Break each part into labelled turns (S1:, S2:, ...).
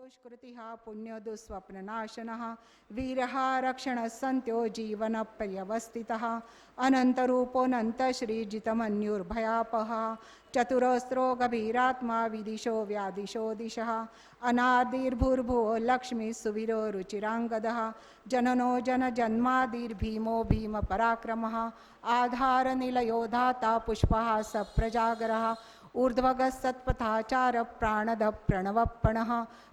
S1: दुष्कृतिः पुण्यो दुःस्वप्ननाशनः वीरः रक्षणः सन्त्यो जीवनपर्यवस्थितः अनन्तरूपोऽनन्तश्रीजितमन्युर्भयापः चतुरस्रो गभीरात्मा विदिशो व्यादिशो दिशः अनादिर्भूर्भुवो लक्ष्मी सुवीरो रुचिराङ्गदः जननो जनजन्मादिर्भीमो भीमपराक्रमः आधारनिलयो धाता पुष्पः सप्रजागरः ऊर्ध्वगः सत्पथाचार प्राणद प्रणवप्रणः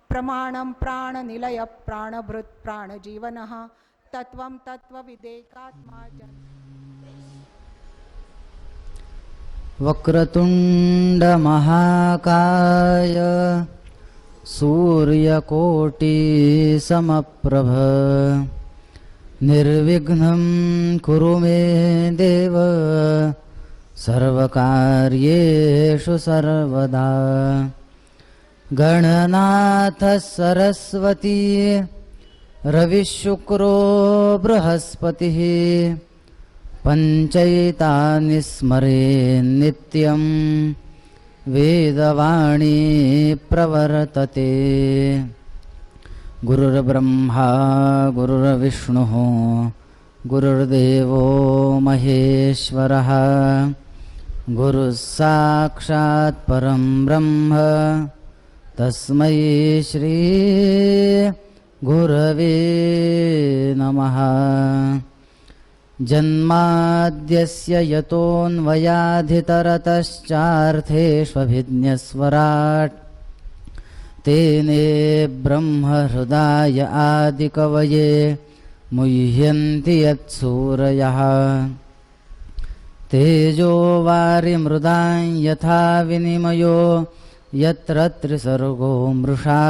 S1: प्रमाणं प्राणनिलय प्राणभृत् प्राणजीवनः तत्त्वं तत्त्वविदेकात्मा
S2: वक्रतुण्डमहाकाय सूर्यकोटिसमप्रभ निर्विघ्नं कुरु मे देव सर्वकार्येषु सर्वदा गणनाथः सरस्वती रविशुक्रो बृहस्पतिः पञ्चैतानि स्मरेन्नित्यं वेदवाणी प्रवर्तते गुरुर्ब्रह्मा गुरुर्विष्णुः गुरुर्देवो महेश्वरः गुरुः साक्षात् परं ब्रह्म तस्मै श्री गुरवे नमः जन्माद्यस्य यतोऽन्वयाधितरतश्चार्थेष्वभिज्ञस्वराट् तेने ब्रह्महृदाय आदिकवये मुह्यन्ति यत्सूरयः तेजो वारिमृदां यथा विनिमयो यत्र त्रिसर्गो मृषा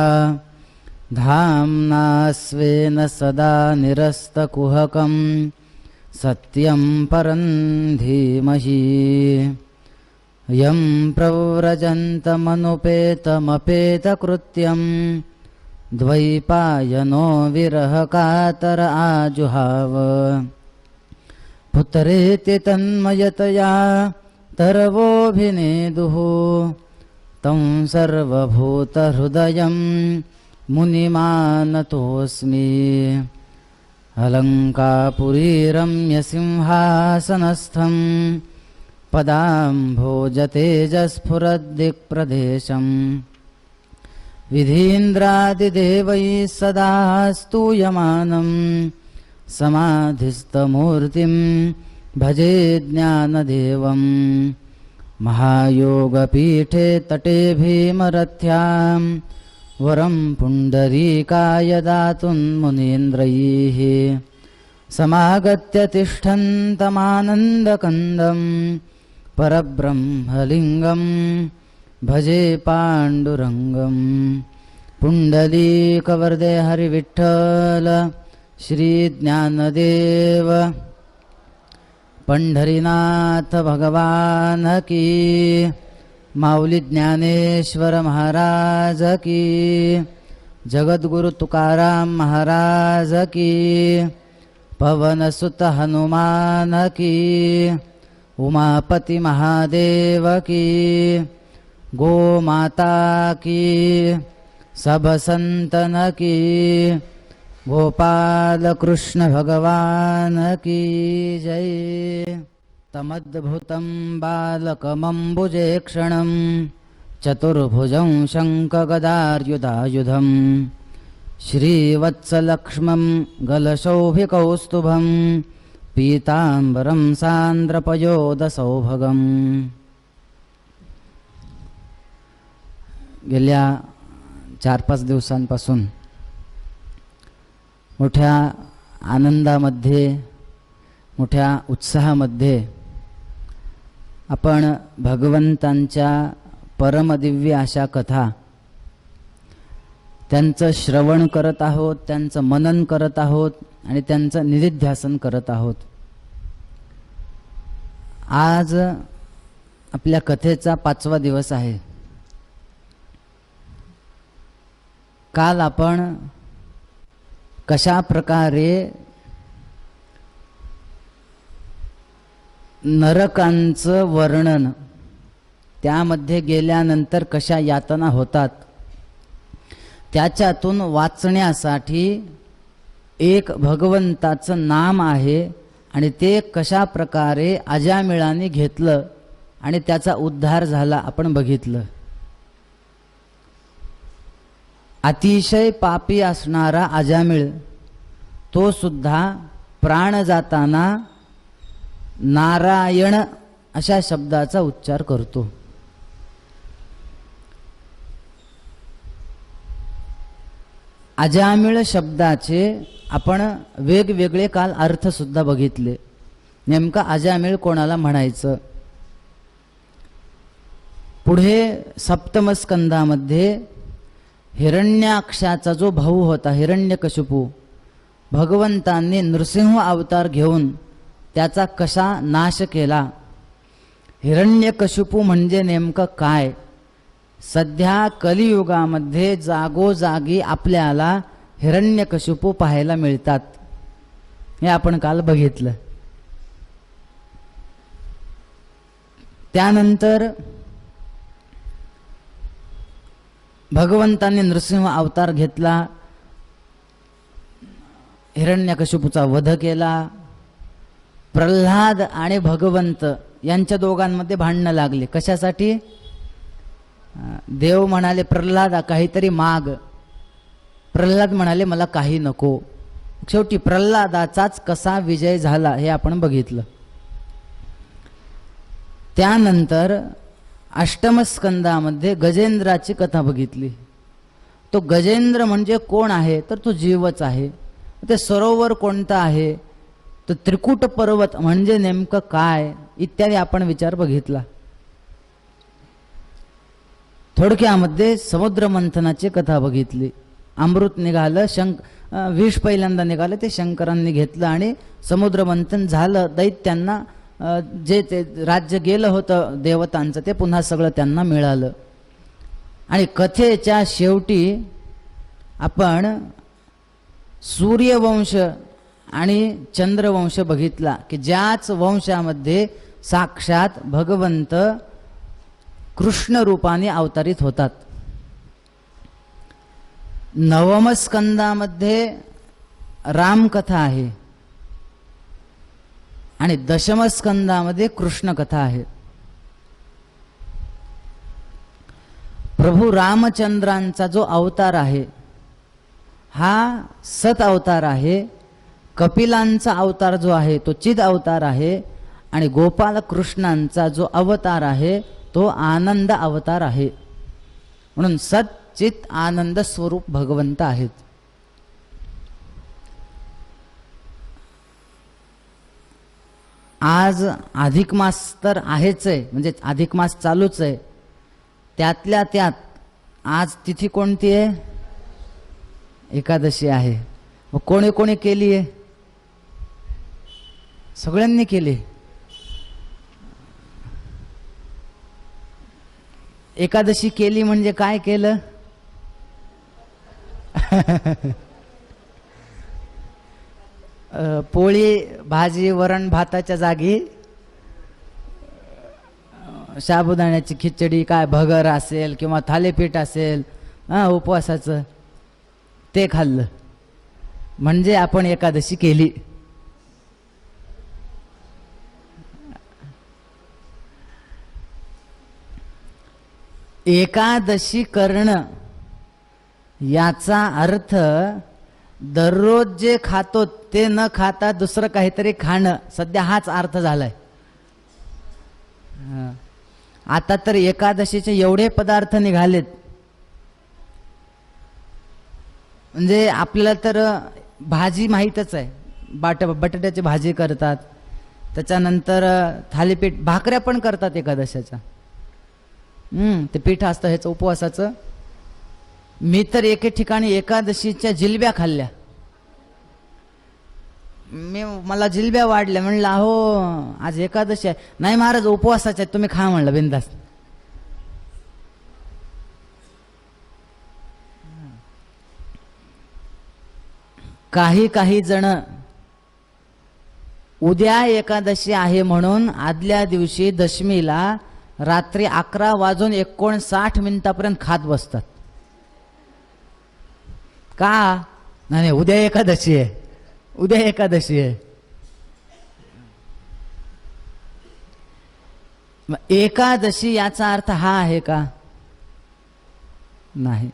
S2: धाम्ना स्वेन सदा निरस्तकुहकं सत्यं परं धीमहि यं प्रव्रजन्तमनुपेतमपेतकृत्यं द्वैपायनो विरहकातर आजुहाव पुत्रेति तन्मयतया तरवोऽभिनेदुः तं सर्वभूतहृदयं मुनिमानतोऽस्मि अलङ्कापुरीरम्यसिंहासनस्थं पदाम्भोजतेजस्फुरद्दिक्प्रदेशम् विधीन्द्रादिदेवैः सदा स्तूयमानं समाधिस्थमूर्तिं भजे ज्ञानदेवं महायोगपीठे तटे भीमरथ्यां वरं पुण्डरीकाय दातुन्मुनीन्द्रैः समागत्य तिष्ठन्तमानन्दकन्दं परब्रह्मलिङ्गं भजे पाण्डुरङ्गं पुण्डलीकवरदे हरिविठ्ठल श्रीज्ञानदेव पंढरीनाथ भगवान की माऊली ज्ञानेश्वर महाराज की जगद्गुरु तुकाराम महाराज की पवनसुत हनुमान की उमापति महादेव की गो माता की सब संतन की गोपाल कृष्ण भगवान की जय। तमद्भुतं बालकमम्बुजेक्षणं चतुर्भुजं शङ्खगदार्युधायुधं श्रीवत्सलक्ष्मं गलशौभिकौस्तुभं पीताम्बरं सान्द्रपयोदसौभगम्। गेल्या 4-5 दिवसांपासून मोठ्या आनंदामध्ये मोठ्या उत्साहामध्ये आपण भगवंतांच्या परमदिव्य अशा कथा त्यांचं श्रवण करत आहोत, त्यांचं मनन करत आहोत आणि त्यांचं निधिध्यासन करत आहोत। आज आपल्या कथेचा 5वा दिवस आहे। काल आपण कशा प्रकारे नरकांचं वर्णन, त्यामध्ये गेल्यानंतर कशा यातना होतात त्याच्यातून वाचण्यासाठी एक भगवंताचं नाम आहे आणि ते कशा प्रकारे अजामिळाने घेतलं आणि त्याचा उद्धार झाला आपण बघितलं. अतिशय पापी असणारा अजामिळ तो सुद्धा प्राण जाताना नारायण अशा शब्दाचा उच्चार करतो. अजामिळ शब्दाचे आपण वेगवेगळे काल अर्थ सुद्धा बघितले. नेमका अजामिळ कोणाला म्हणायचं. पुढे सप्तम स्कंदामध्ये हिरण्याक्षाचा जो भाऊ होता हिरण्यकशिपू, भगवंतांनी नृसिंह अवतार घेऊन त्याचा कसा नाश केला. हिरण्यकशिपू म्हणजे नेमकं काय. सध्या कलियुगामध्ये जागोजागी आपल्याला हिरण्यकशिपू पाहायला मिळतात, हे आपण काल बघितलं. त्यानंतर भगवंतांनी नृसिंह अवतार घेतला, हिरण्यकशिपूचा वध केला. प्रल्हाद आणि भगवंत यांच्या दोघांमध्ये भांडणं लागले. कशासाठी. देव म्हणाले प्रल्हादा काहीतरी माग. प्रल्हाद म्हणाले मला काही नको. शेवटी प्रल्हादाचाच कसा विजय झाला हे आपण बघितलं. त्यानंतर अष्टमस्कंदामध्ये गजेंद्राची कथा बघितली. तो गजेंद्र म्हणजे कोण आहे तर तो जीवच आहे. ते सरोवर कोणतं आहे, तर त्रिकुट पर्वत म्हणजे नेमकं काय इत्यादी आपण विचार बघितला. थोडक्यामध्ये समुद्र मंथनाची कथा बघितली. अमृत निघालं, विष पहिल्यांदा निघालं, ते शंकरांनी घेतलं आणि समुद्र मंथन झालं. दैत्यांना जे ते राज्य गेलं होतं देवतांचं ते पुन्हा सगळं त्यांना मिळालं. आणि कथेच्या शेवटी आपण सूर्यवंश आणि चंद्रवंश बघितला की ज्याच वंशामध्ये साक्षात भगवंत कृष्ण रूपाने अवतरित होतात. नवम स्कंदामध्ये रामकथा आहे आणि दशम स्कंदामध्ये कृष्ण कथा आहे. प्रभू रामचंद्रांचा जो अवतार आहे हा सत अवतार आहे. कपिलांचा अवतार जो आहे तो चिद अवतार आहे आणि गोपाल कृष्णांचा जो अवतार आहे तो आनंद अवतार आहे. म्हणून सत चित आनंद स्वरूप भगवंत आहेत. आज अधिक मास तर आहेच आहे, म्हणजे अधिक मास चालूच आहे. त्यातल्या त्यात आज तिथी कोणती आहे. एकादशी आहे. मग कोणी कोणी केली आहे. सगळ्यांनी केली. एकादशी केली म्हणजे काय केलं. पोळी भाजी वरण भाताच्या जागी साबुदाण्याची खिचडी, काय भगर असेल किंवा थालीपीठ असेल उपवासाचं, ते खाल्लं म्हणजे आपण एकादशी केली. एकादशी करणं याचा अर्थ दररोज जे खातो ते न खाता दुसरं काहीतरी खाणं, सध्या हाच अर्थ झालाय. आता तर एकादशीचे एवढे पदार्थ निघालेत म्हणजे आपल्याला तर भाजी माहीतच आहे. बटाट्याची भाजी करतात, त्याच्यानंतर थालीपीठ, भाकऱ्या पण करतात एकादशीच्या. ते पीठ असतं ह्याचं उपवासाचं. मी तर एके ठिकाणी एकादशीच्या जिलब्या खाल्ल्या. मला जिलब्या वाढल्या. म्हणलं अहो आज एकादशी आहे. नाही महाराज उपवासाचे तुम्ही खा म्हणलं बिंदास. काही जण उद्या एकादशी आहे म्हणून आदल्या दिवशी दशमीला रात्री 11:59 खात बसतात. का? नाही उद्या एकादशी आहे, उद्या एकादशी आहे. एकादशी याचा अर्थ हा आहे का? नाही.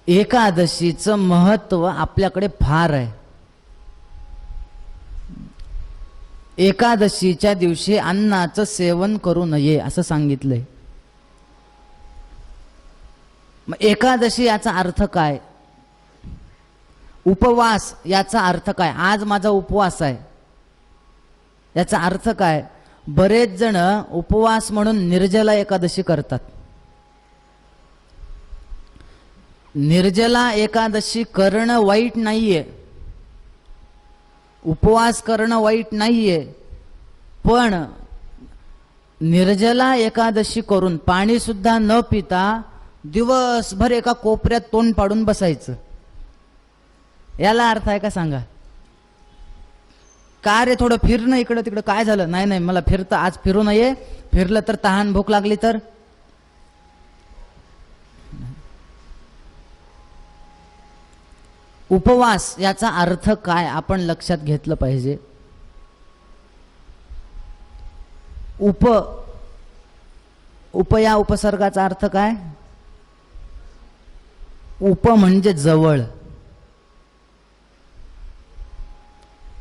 S2: एकादशीचं महत्व आपल्याकडे फार आहे. एकादशीच्या दिवशी अन्नाचं सेवन करू नये असं सांगितलंय. मग एकादशी याचा अर्थ काय? उपवास याचा अर्थ काय? आज माझा उपवास आहे याचा अर्थ काय? बरेच जण उपवास म्हणून निर्जला एकादशी करतात. निर्जला एकादशी करणं वाईट नाहीये, उपवास करणं वाईट नाहीये, पण निर्जला एकादशी करून पाणी सुद्धा न पिता दिवसभर एका कोपऱ्यात तोंड पाडून बसायचं, याला अर्थ आहे का सांगा? का रे थोडं फिरणं इकडं तिकडं, काय झालं? नाही नाही मला फिरतं, आज फिरू नये, फिरलं तर तहान भूक लागली तर. उपवास याचा अर्थ काय आपण लक्षात घेतलं पाहिजे. उप या उपसर्गाचा अर्थ काय? उप म्हणजे जवळ.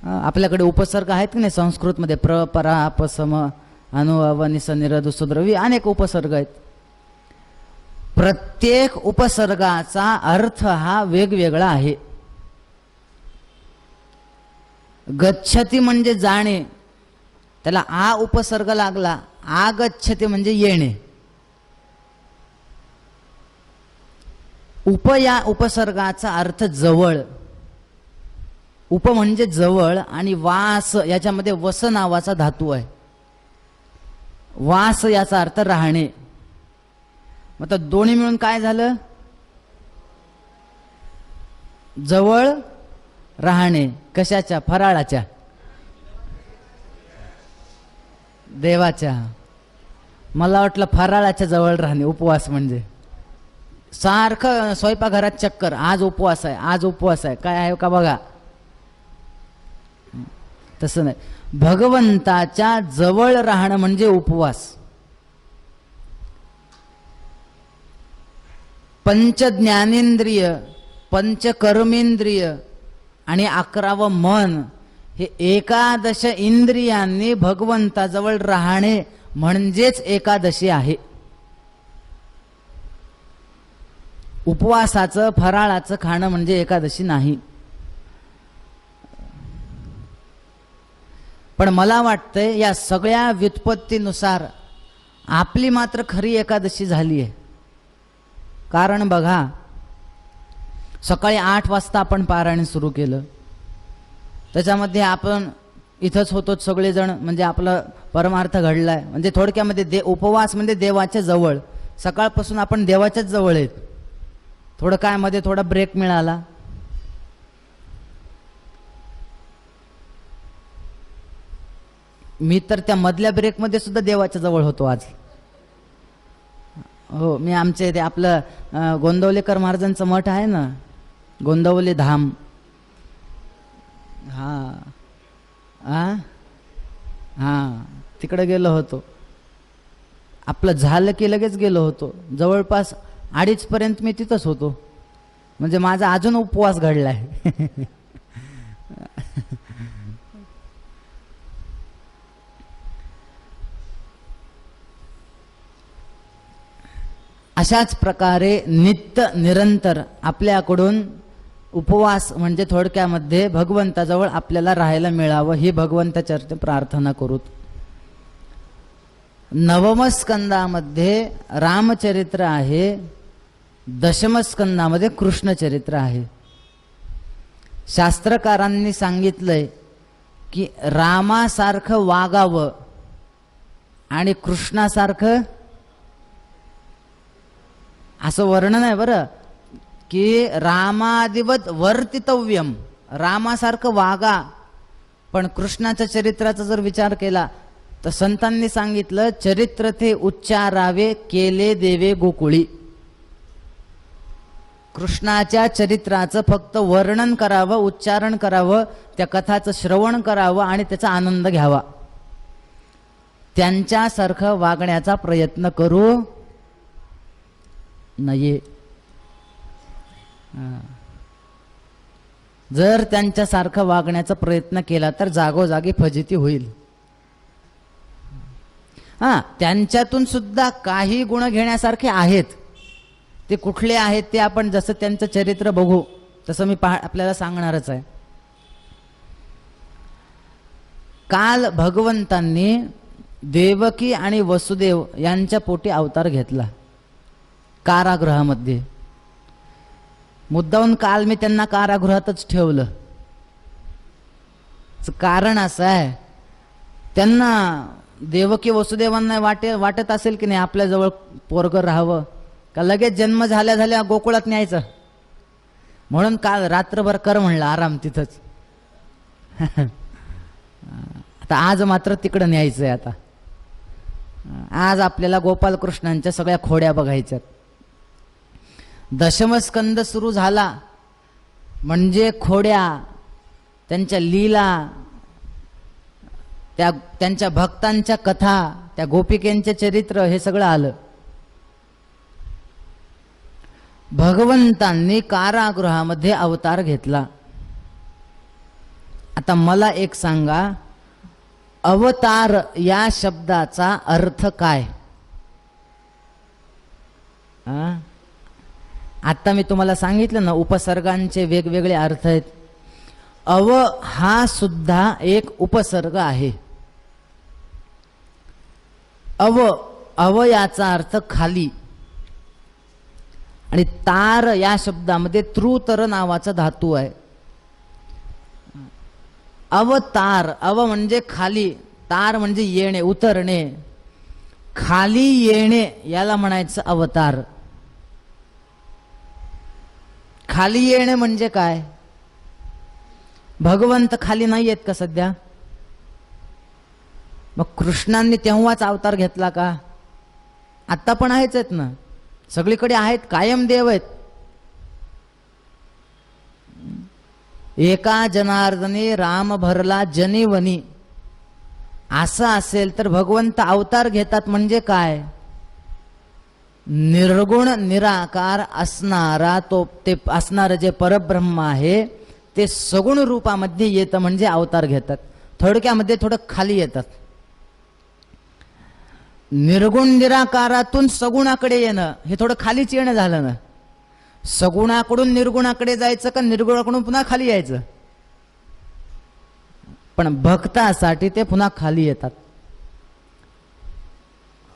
S2: आपल्याकडे उपसर्ग आहेत की नाही संस्कृतमध्ये? प्र, परा, अपसम, अनु, अव, निस, निरद, सुद्रवी अनेक उपसर्ग आहेत. प्रत्येक उपसर्गाचा अर्थ हा वेगवेगळा आहे. गच्छती म्हणजे जाणे, त्याला आ उपसर्ग लागला. आगच्छती म्हणजे येणे. उप या उपसर्गाचा अर्थ जवळ. उप म्हणजे जवळ आणि वास याच्यामध्ये वस नावाचा धातू आहे. वास याचा अर्थ राहणे. मग तर दोन्ही मिळून काय झालं? जवळ राहणे. कशाच्या? फराळाच्या, देवाच्या. मला वाटलं फराळाच्या जवळ राहणे उपवास म्हणजे. सारखं स्वयंपाकघरात चक्कर, आज उपवास आहे, आज उपवास आहे, काय आहे का बघा. तसं नाही. भगवंताच्या जवळ राहणं म्हणजे उपवास. पंच ज्ञानेंद्रिय, पंच कर्मेंद्रिय आणि 11वं मन, हे एकादश इंद्रियांनी भगवंताजवळ राहणे म्हणजेच एकादशी आहे. उपवासाचं फराळाचं खाणं म्हणजे एकादशी नाही. पण मला वाटतंय या सगळ्या व्युत्पत्तीनुसार आपली मात्र खरी एकादशी झाली आहे. कारण बघा, सकाळी 8 वाजता आपण पारायण सुरू केलं, त्याच्यामध्ये आपण इथंच होतो सगळेजण, म्हणजे आपला परमार्थ घडलाय. म्हणजे थोडक्यामध्ये उपवास म्हणजे देवाच्या जवळ. सकाळपासून आपण देवाच्याच जवळ आहेत. थोडं काय मध्ये थोडा ब्रेक मिळाला, मी तर त्या मधल्या ब्रेकमध्ये सुद्धा देवाच्या जवळ होतो आज. हो, मी आमच्या इथे आपलं गोंदवलेकर महाराजांचं मठ आहे ना, गोंदवले धाम. हां तिकडे गेलो होतो. आपलं झालं की लगेच गेलो होतो. जवळपास 2:30 पर्यंत मी तिथंच होतो. म्हणजे माझा अजून उपवास घडलाय. अशाच प्रकारे नित्य निरंतर आपल्याकडून उपवास म्हणजे थोडक्यामध्ये भगवंताजवळ आपल्याला राहायला मिळावं ही भगवंताचरणी प्रार्थना करूत. 9व स्कंदामध्ये रामचरित्र आहे, 10म स्कंदामध्ये कृष्णचरित्र आहे. शास्त्रकारांनी सांगितलंय की रामासारखं वागावं आणि कृष्णासारखं, असं वर्णन आहे बरं, की रामादिवत वर्तितव्यम, रामासारखं वागा. पण कृष्णाच्या चरित्राचा जर विचार केला तर संतांनी सांगितलं, चरित्र ते उच्चारावे केले देवे गोकुळी. कृष्णाच्या चरित्राचं फक्त वर्णन करावं, उच्चारण करावं, त्या कथाचं श्रवण करावं आणि त्याचा आनंद घ्यावा. त्यांच्यासारखं वागण्याचा प्रयत्न करू नये. जर त्यांच्यासारखं वागण्याचा प्रयत्न केला तर जागोजागी फजिती होईल. त्यांच्यातून सुद्धा काही गुण घेण्यासारखे आहेत. ते कुठले आहेत ते आपण जसं त्यांचं चरित्र बघू तसं मी आपल्याला सांगणारच आहे. काल भगवंतांनी देवकी आणि वसुदेव यांच्या पोटी अवतार घेतला कारागृहामध्ये. मुद्दाहून काल मी त्यांना कारागृहातच ठेवलं. कारण असं आहे, त्यांना देवकी वसुदेवांना वाटत असेल की नाही आपल्याजवळ पोरगं राहावं का लगेच जन्म झाल्या झाल्या गोकुळात न्यायचं. म्हणून काल रात्रभर कर म्हणलं आराम तिथंच. आता आज मात्र तिकडं न्यायचंय. आता आज आपल्याला गोपालकृष्णांच्या सगळ्या खोड्या बघायच्यात. दशमस्कंद सुरू झाला म्हणजे खोड्या, त्यांच्या लीला, त्यांच्या भक्तांच्या कथा, त्या गोपिकेंचे चरित्र हे सगळं आलं. भगवंतांनी कारागृहामध्ये अवतार घेतला. आता मला एक सांगा, अवतार या शब्दाचा अर्थ काय? आता मी तुम्हाला सांगितलं ना, उपसर्गांचे वेगवेगळे अर्थ आहेत. अव हा सुद्धा एक उपसर्ग आहे. अव याचा अर्थ खाली, आणि तार या शब्दामध्ये तृतर नावाचा धातू आहे. अवतार, अव म्हणजे खाली, तार म्हणजे येणे, उतरणे, खाली येणे याला म्हणायचं अवतार. खाली येणे म्हणजे काय? भगवंत खाली नाही आहेत का सध्या? मग कृष्णांनी तेव्हाच अवतार घेतला का? आता पण आहेच आहेत ना, सगळीकडे आहेत, कायम देव आहेत. एका जनार्दनी राम भरला जनीवनी असं असेल तर भगवंत अवतार घेतात म्हणजे काय? निर्गुण निराकार असणारा ते असणारं जे परब्रह्म आहे ते सगुण रूपामध्ये येतं म्हणजे अवतार घेतात. थोडक्यामध्ये थोडं खाली येतात. निर्गुण निराकारातून सगुणाकडे येणं हे थोडं खालीच येणं झालं ना. सगुणाकडून निर्गुणाकडे जायचं का निर्गुणाकडून पुन्हा खाली यायचं? पण भक्तासाठी ते पुन्हा खाली येतात.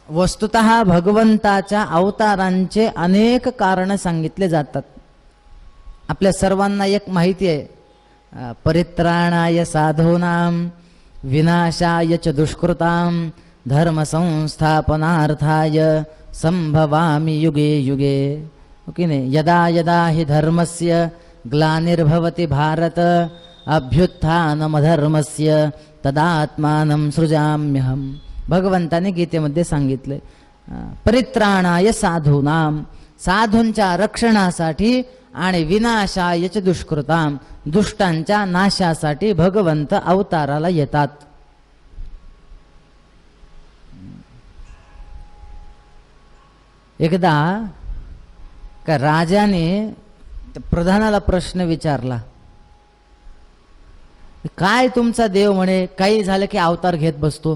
S2: वस्तुतः भगवंताच्या अवतारांचे अनेक कारण सांगितले जातात. आपल्या सर्वांना एक माहिती आहे, परित्राणाय साधूनां विनाशाय च दुष्कृतां धर्म संस्थापनार्थाय संभवामि युगे युगे. ओके नाही? यदा यदा हि धर्मस्य ग्लानिर्भवति भारत अभ्युत्थानमधर्मस्य तदात्मानं सृजाम्यहम्. भगवंताने गीतेमध्ये सांगितले, परित्राणाय साधूनाम, साधूंच्या रक्षणासाठी, आणि विनाशाय च दुष्कृताम, दुष्टांच्या नाशासाठी भगवंत अवताराला येतात. एकदा का राजाने प्रधानाला प्रश्न विचारला, काय तुमचा देव म्हणे काही झालं की अवतार घेत बसतो.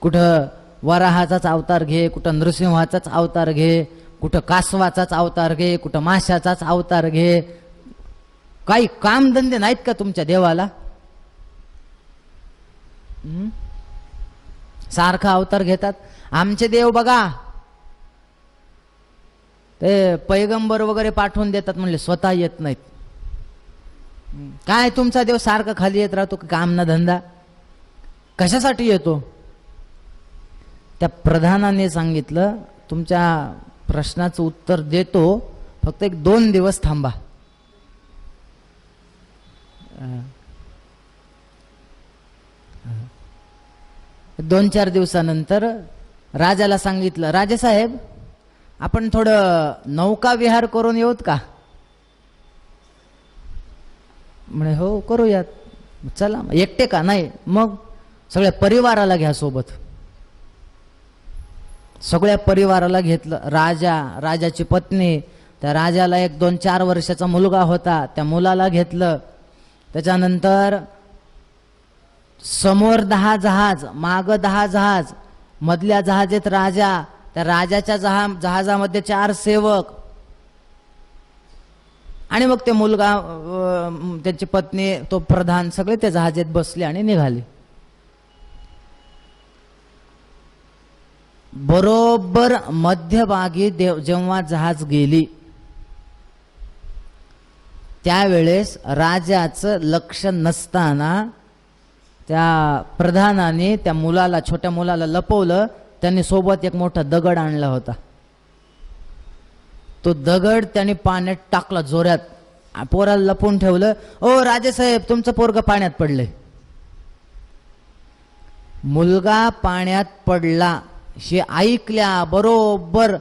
S2: कुठं वराहाचाच अवतार घे, कुठं नृसिंहाचाच अवतार घे, कुठं कासवाचाच अवतार घे, कुठं माशाचाच अवतार घे. काही कामधंदे नाहीत का तुमच्या देवाला? सारखा अवतार घेतात. आमचे देव बघा ते पैगंबर वगैरे पाठवून देतात म्हणले, स्वतः येत नाहीत. काय तुमचा देव सारखा खाली येत राहतो, काम ना धंदा, कशासाठी येतो? त्या प्रधानाने सांगितलं, तुमच्या प्रश्नाचं उत्तर देतो, फक्त 1-2 दिवस थांबा. 2-4 दिवसानंतर राजाला सांगितलं, राजेसाहेब आपण थोडं नौका विहार करून येऊत का? म्हणे हो करूयात. चला. एकटे का? नाही. मग सगळ्या परिवाराला घ्या सोबत. सगळ्या परिवाराला घेतलं. राजाची पत्नी, त्या राजाला 1-2-4 वर्षाचा मुलगा होता, त्या मुलाला घेतलं. त्याच्यानंतर समोर 10 जहाज, माग 10 जहाज, मधल्या जहाजेत राजा, त्या राजाच्या जहाजामध्ये 4 सेवक, आणि मग ते मुलगा, त्याची पत्नी, तो प्रधान, सगळे त्या जहाजेत बसले आणि निघाले. बरोबर मध्यभागी जेव्हा जहाज गेली, त्यावेळेस राजाचं लक्ष नसताना त्या प्रधानाने त्या मुलाला, छोट्या मुलाला लपवलं. त्यांनी सोबत एक मोठा दगड आणला होता. तो दगड त्यांनी पाण्यात टाकला जोरात. पोराला लपवून ठेवलं. ओ राजेसाहेब, तुमचं पोरगं पाण्यात पडलंय. मुलगा पाण्यात पडला हे ऐकल्या बरोबर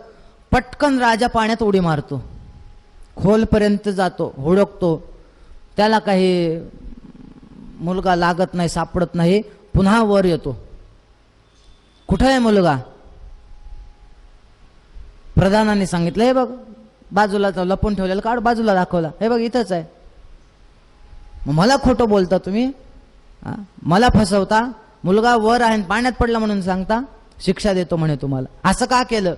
S2: पटकन राजा पाण्यात उडी मारतो, खोलपर्यंत जातो, हुडकतो. त्याला काही मुलगा लागत नाही, सापडत नाही. पुन्हा वर येतो. कुठं आहे मुलगा? प्रधानाने सांगितलं, हे बघ बाजूला, लपून ठेवलेलं काढ, बाजूला दाखवला, हे बघ इथंच आहे. मला खोटं बोलता तुम्ही, मला फसवता. मुलगा वर आहे, पाण्यात पडला म्हणून सांगता, शिक्षा देतो म्हणे तुम्हाला. असं का केलं?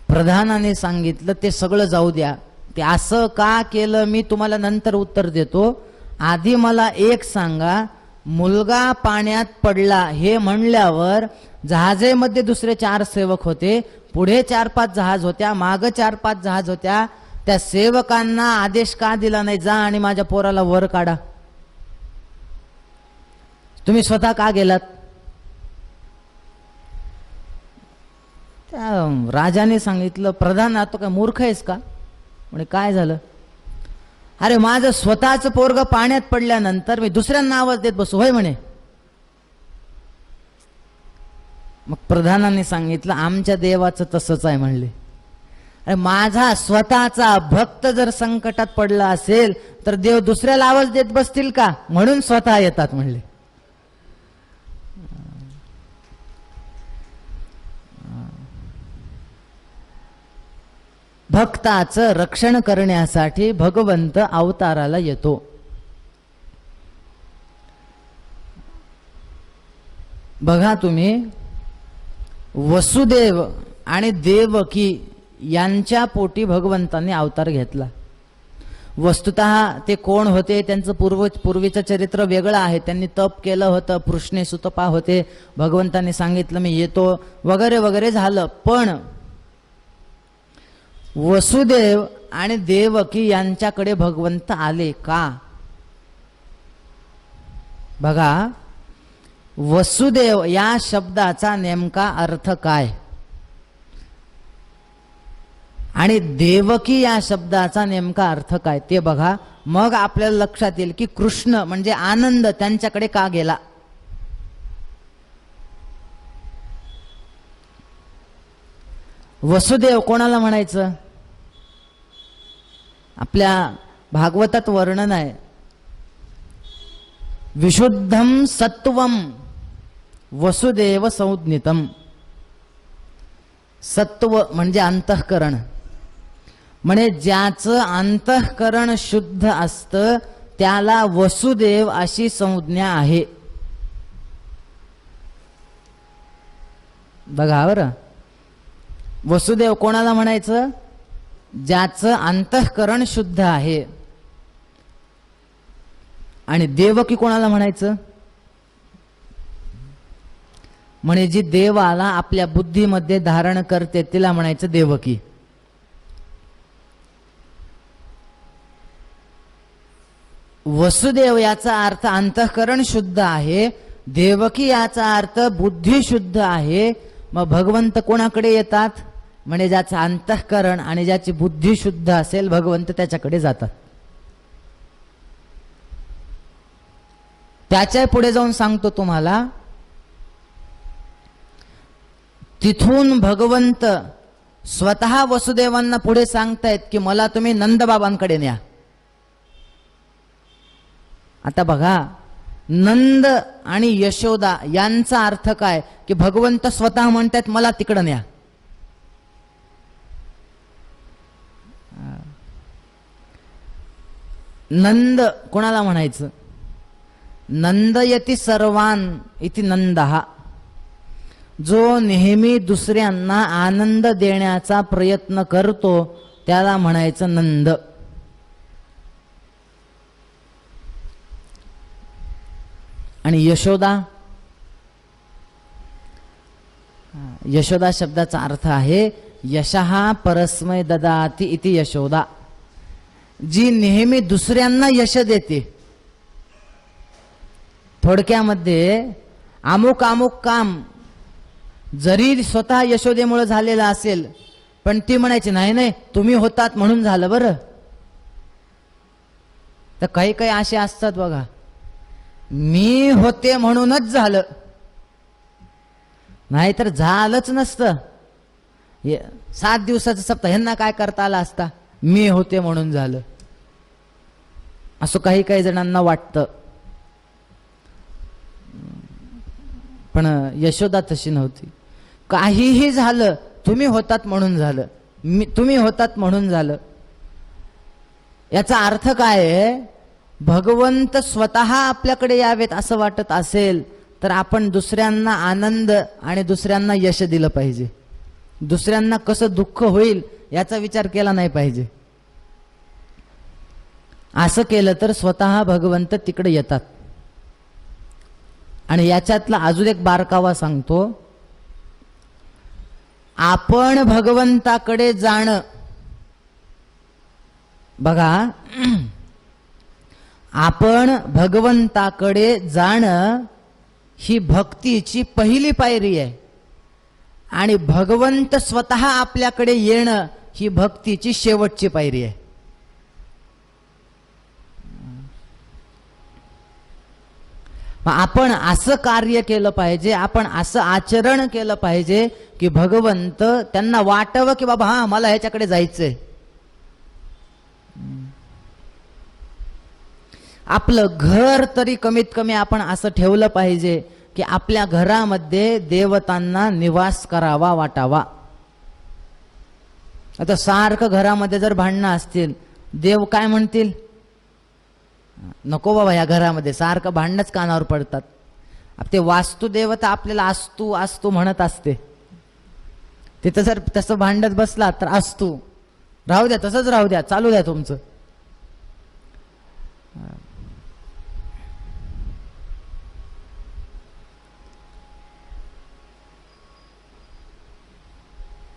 S2: प्रधानाने सांगितलं, ते सगळं जाऊ द्या, ते असं का केलं मी तुम्हाला नंतर उत्तर देतो. आधी मला एक सांगा, मुलगा पाण्यात पडला हे म्हणल्यावर जहाजेमध्ये दुसरे 4 सेवक होते, पुढे 4-5 जहाज होत्या, माग 4-5 जहाज होत्या. त्या सेवकांना आदेश का दिला नाही, जा आणि माझ्या पोराला वर काढा? तुम्ही स्वतः का गेलात? त्या राजाने सांगितलं, प्रधान तो काय मूर्ख आहेस का? म्हणे काय झालं? अरे माझं स्वतःचं पोरग पाण्यात पडल्यानंतर मी दुसऱ्यांना आवाज देत बसू होय म्हणे. मग प्रधानाने सांगितलं, आमच्या देवाचं तसंच आहे म्हणले. अरे माझा स्वतःचा भक्त जर संकटात पडला असेल तर देव दुसऱ्याला आवाज देत बसतील का? म्हणून स्वतः येतात म्हणले. भक्ताचं रक्षण करण्यासाठी भगवंत अवताराला येतो. बघा तुम्ही, वसुदेव आणि देवकी यांच्या पोटी भगवंतांनी अवतार घेतला. वस्तुतः ते कोण होते, त्यांचं पूर्वीचं चरित्र वेगळं आहे. त्यांनी तप केलं होतं, पृष्णे सुतपा होते. भगवंतांनी सांगितलं मी येतो वगैरे वगैरे झालं. पण वसुदेव आणि देवकी यांच्याकडे भगवंत आले का? बघा, वसुदेव या शब्दाचा नेमका अर्थ काय आणि देवकी या शब्दाचा नेमका अर्थ काय ते बघा. मग आपल्याला लक्षात येईल की कृष्ण म्हणजे आनंद त्यांच्याकडे का गेला. वसुदेव कोणाला म्हणायचं? आपल्या भागवतात वर्णन आहे, विशुद्धम सत्वम वसुदेव संज्ञितम. सत्व म्हणजे अंतःकरण, म्हणजे ज्याचं अंतःकरण शुद्ध असतं त्याला वसुदेव अशी संज्ञा आहे. बघा बरं, वसुदेव कोणाला म्हणायचं? ज्याचं अंतःकरण शुद्ध आहे. आणि देवकी कोणाला म्हणायचं? म्हणजे जी देवाला आपल्या बुद्धीमध्ये धारण करते तिला म्हणायचं देवकी. वसुदेव याचा अर्थ अंतःकरण शुद्ध आहे, देवकी याचा अर्थ बुद्धी शुद्ध आहे. मग भगवंत कोणाकडे येतात? म्हणजे ज्याचं अंतःकरण आणि ज्याची बुद्धी शुद्ध असेल भगवंत त्याच्याकडे जातात. त्याच्या पुढे जाऊन सांगतो तुम्हाला, तिथून भगवंत स्वतः वसुदेवांना पुढे सांगतायत की मला तुम्ही नंदबाबांकडे न्या. आता बघा, नंद आणि यशोदा यांचा अर्थ काय की भगवंत स्वतः म्हणतायत मला तिकडं न्या. नंद कोणाला म्हणायचं? नंदयती सर्वान इति नंदहा, जो नेहमी दुसऱ्यांना आनंद देण्याचा प्रयत्न करतो त्याला म्हणायचं नंद. आणि यशोदा, यशोदा शब्दाचा अर्थ आहे यशहा परस्मै ददाति इति यशोदा, जी नेहमी दुसऱ्यांना यश देते. थोडक्यामध्ये अमुक अमुक काम जरी स्वतः यशोदेमुळे झालेलं असेल पण ती म्हणायची नाही नाही तुम्ही होतात म्हणून झालं बरं. तर काही काही असे असतात बघा, मी होते म्हणूनच झालं, नाहीतर झालंच नसतं. 7 दिवसाचं सप्ताह ह्यांना काय करता आला असता, मी होते म्हणून झालं, असं काही काही जणांना वाटतं. पण यशोदा तशी नव्हती. काहीही झालं तुम्ही होतात म्हणून झालं, तुम्ही होतात म्हणून झालं. याचा अर्थ काय आहे? भगवंत स्वतः आपल्याकडे यावेत असं वाटत असेल तर आपण दुसऱ्यांना आनंद आणि दुसऱ्यांना यश दिलं पाहिजे. दुसऱ्यांना कसं दुःख होईल याचा विचार केला नाही पाहिजे. असं केलं तर स्वतः भगवंत तिकडे येतात. आणि याच्यातला अजून एक बारकावा सांगतो. आपण भगवंताकडे जाणं, बघा, आपण भगवंताकडे जाणं ही भक्तीची पहिली पायरी आहे आणि भगवंत स्वतः आपल्याकडे येणं ही भक्तीची शेवटची पायरी आहे. आपण असं कार्य केलं पाहिजे, आपण असं आचरण केलं पाहिजे की भगवंत त्यांना वाटावं की बाबा हा मला ह्याच्याकडे जायचंय. आपलं घर तरी कमीत कमी आपण असं ठेवलं पाहिजे की आपल्या घरामध्ये देवतांना निवास करावा वाटावा. आता सारखं घरामध्ये जर भांडणं असतील, देव काय म्हणतील? नको बाबा या घरामध्ये सारखं भांडणच कानावर पडतात. ते वास्तुदेवता आपल्याला अस्तु अस्तु म्हणत असते. तिथं जर तसं भांडत बसला तर अस्तु राहू द्या, तसंच राहू द्या, चालू द्या तुमचं.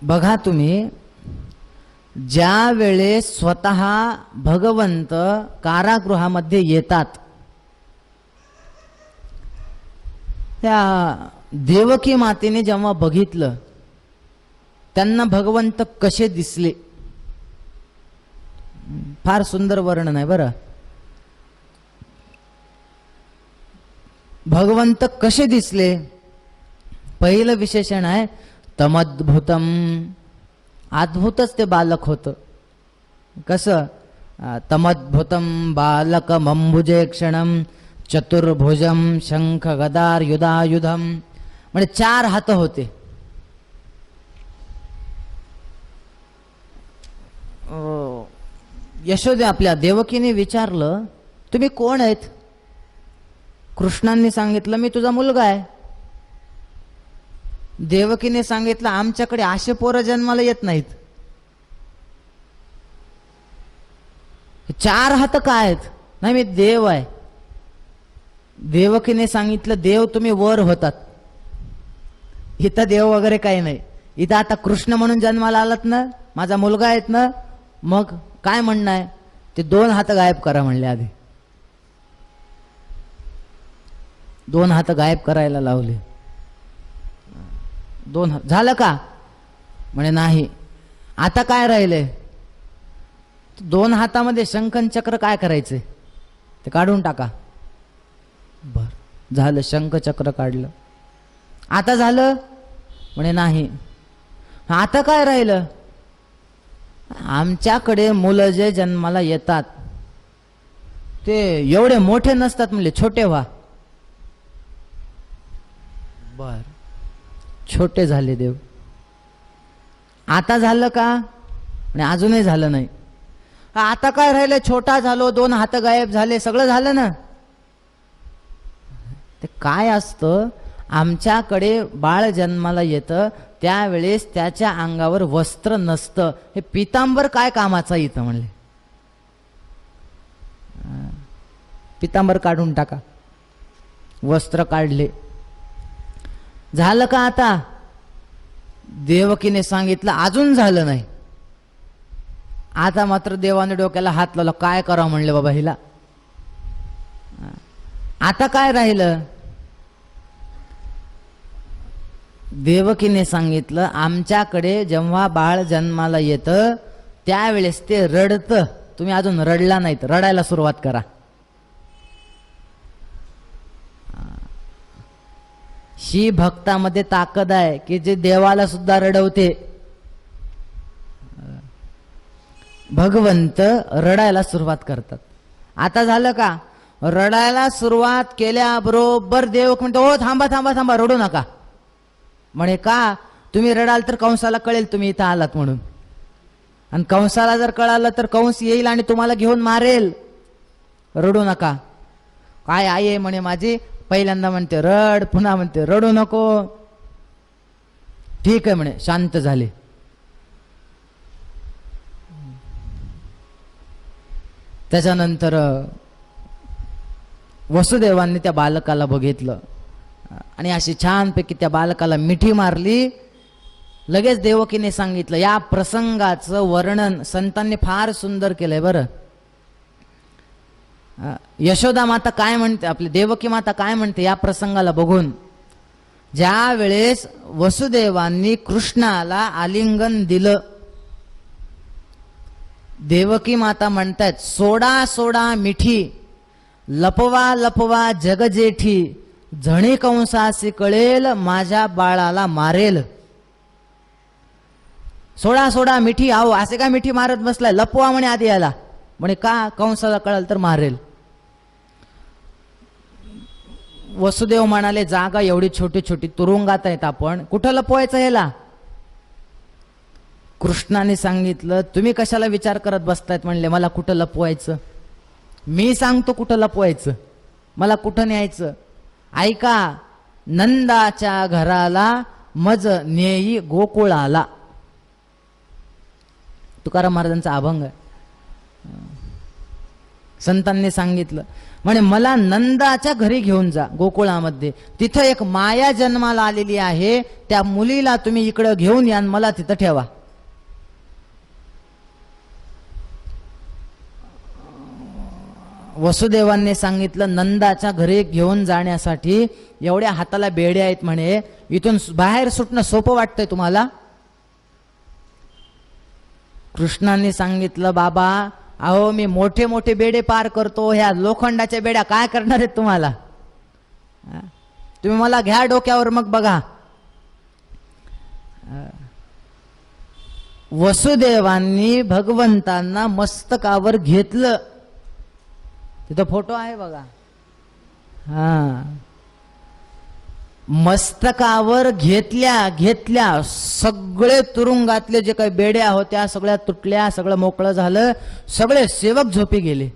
S2: बघा तुम्ही, ज्या वेळेस स्वतः भगवंत कारागृहामध्ये येतात, त्या देवकी मातेने जेव्हा बघितलं त्यांना भगवंत कसे दिसले, फार सुंदर वर्णन आहे बरं. भगवंत कसे दिसले? पहिलं विशेषण आहे तमद्भुतम. अद्भुतच ते बालक होतं. कसं? तमद्भुतम बालकमंबुजे क्षणम चतुर्भुजम शंख गदार युधायुधम. म्हणजे 4 हात होते. यशोदे आपल्या देवकीने विचारलं तुम्ही कोण आहेत? कृष्णांनी सांगितलं मी तुझा मुलगा आहे. देवकीने सांगितलं आमच्याकडे असे पोरं जन्माला येत नाहीत. 4 हात काय आहेत? नाही मी देव आहे. देवकीने सांगितलं देव तुम्ही वर होतात, इथं देव वगैरे काही नाही. इथं आता कृष्ण म्हणून जन्माला आलात ना, माझा मुलगा आहेत ना, मग काय म्हणणं आहे? ते 2 हात गायब करा म्हणले. आधी 2 हात गायब करायला लावले. 2 हात झालं का? म्हणे नाही. आता काय राहिले? 2 हातामध्ये शंखन चक्र काय करायचे ते काढून टाका. बर झालं, शंख चक्र काढलं. आता झालं म्हणे नाही. आता काय राहिलं? आमच्याकडे मुलं जे जन्माला येतात ते एवढे मोठे नसतात, म्हणले छोटे व्हा. बर, छोटे झाले देव. आता झालं का? आणि अजूनही झालं नाही. आता काय राहिलं? छोटा झालो, 2 हात गायब झाले, सगळं झालं ना. ते काय असतं, आमच्याकडे बाळ जन्माला येतं त्यावेळेस त्याच्या अंगावर वस्त्र नसतं. हे पितांबर काय कामाचा इथं? म्हणले पितांबर काढून टाका. वस्त्र काढले. झालं का आता? देवकीने सांगितलं अजून झालं नाही. आता मात्र देवाने डोक्याला हात लावला. काय करावं म्हणले बाबा हिला. आता काय राहिलं? देवकीने सांगितलं आमच्याकडे जेव्हा बाळ जन्माला येतं त्यावेळेस ते रडतं. तुम्ही अजून रडला नाहीत, रडायला सुरुवात करा. ही भक्तामध्ये ताकद आहे की जे देवाला सुद्धा रडवते. भगवंत रडायला सुरुवात करतात. आता झालं का? रडायला सुरुवात केल्याबरोबर देव म्हणतो हो थांबा थांबा थांबा, रडू नका. म्हणे का? तुम्ही रडाल तर कंसाला कळेल तुम्ही इथं आलात म्हणून, आणि कंसाला जर कळालं तर कंस येईल आणि तुम्हाला घेऊन मारेल. रडू नका. काय आई आहे म्हणे माझी? पहिल्यांदा म्हणते रड, पुन्हा म्हणते रडू नको. ठीक आहे म्हणे, शांत झाले. त्याच्यानंतर वसुदेवांनी त्या बालकाला बघितलं आणि अशी छानपैकी त्या बालकाला मिठी मारली. लगेच देवकीने सांगितलं. या प्रसंगाचं वर्णन संतांनी फार सुंदर केलंय बरं. यशोदा माता काय म्हणते, आपली देवकी माता काय म्हणते या प्रसंगाला बघून? ज्या वेळेस वसुदेवांनी कृष्णाला आलिंगन दिलं, देवकी माता म्हणतात सोडा सोडा मिठी, लपवा लपवा जगजेठी, झणी कंसासी कळेल माझ्या बाळाला मारेल. सोडा सोडा मिठी. आहो असे काय मिठी मारत बसलाय? लपवा म्हणे आधी याला. म्हणे का? कंसाला कळेल तर मारेल. वसुदेव म्हणाले जागा एवढी छोटी छोटी, तुरुंगात आहेत आपण, कुठं लपवायचं ह्याला? कृष्णाने सांगितलं तुम्ही कशाला विचार करत बसतायत? म्हणले मला कुठं लपवायचं? मी सांगतो कुठं लपवायचं, मला कुठं न्यायचं. ऐका, नंदाच्या घराला मज नेई गोकुळाला. तुकाराम महाराजांचा अभंग आहे. संतांनी सांगितलं म्हणे मला नंदाच्या घरी घेऊन जा गोकुळामध्ये, तिथं एक माया जन्माला आलेली आहे, त्या मुलीला तुम्ही इकडं घेऊन या, मला तिथं ठेवा. वसुदेवांनी सांगितलं नंदाच्या घरी घेऊन जाण्यासाठी एवढ्या हाताला बेड्या आहेत म्हणे, इथून बाहेर सुटणं सोपं वाटतंय तुम्हाला? कृष्णाने सांगितलं बाबा अहो मी मोठे मोठे बेडे पार करतो, ह्या लोखंडाच्या बेड्या काय करणार आहेत तुम्हाला? तुम्ही मला घ्या डोक्यावर मग बघा. वसुदेवांनी भगवंतांना मस्तकावर घेतलं. तिथं फोटो आहे बघा. हा, मस्तकावर घेतल्या सगळे तुरुंगातले जे काही बेड्या होत्या सगळ्या तुटल्या, सगळं मोकळं झालं, सगळे सेवक झोपी गेले.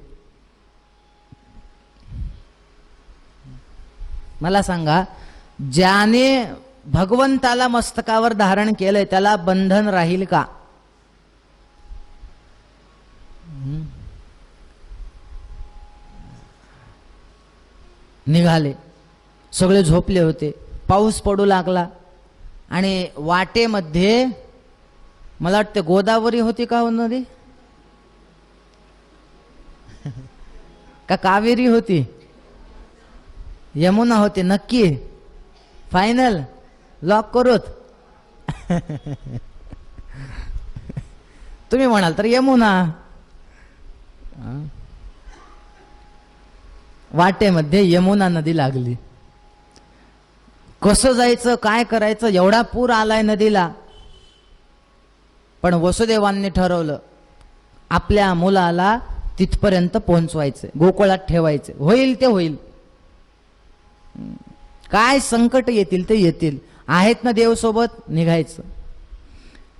S2: मला सांगा, ज्याने भगवंताला मस्तकावर धारण केलंय त्याला बंधन राहील का? निघाले, सगळे झोपले होते. पाऊस पडू लागला आणि वाटेमध्ये मला वाटतं गोदावरी होती का हो नदी, का कावेरी होती, यमुना होती? नक्की फायनल लॉक करूत? तुम्ही म्हणाल तर यमुना. वाटेमध्ये यमुना नदी लागली. कसं जायचं, काय करायचं, एवढा पूर आलाय नदीला. पण वसुदेवांनी ठरवलं आपल्या मुलाला तिथपर्यंत पोहोचवायचं, गोकुळात ठेवायचं. होईल ते होईल, काय संकट येतील ते येतील, आहेत ना देव सोबत, निघायचं.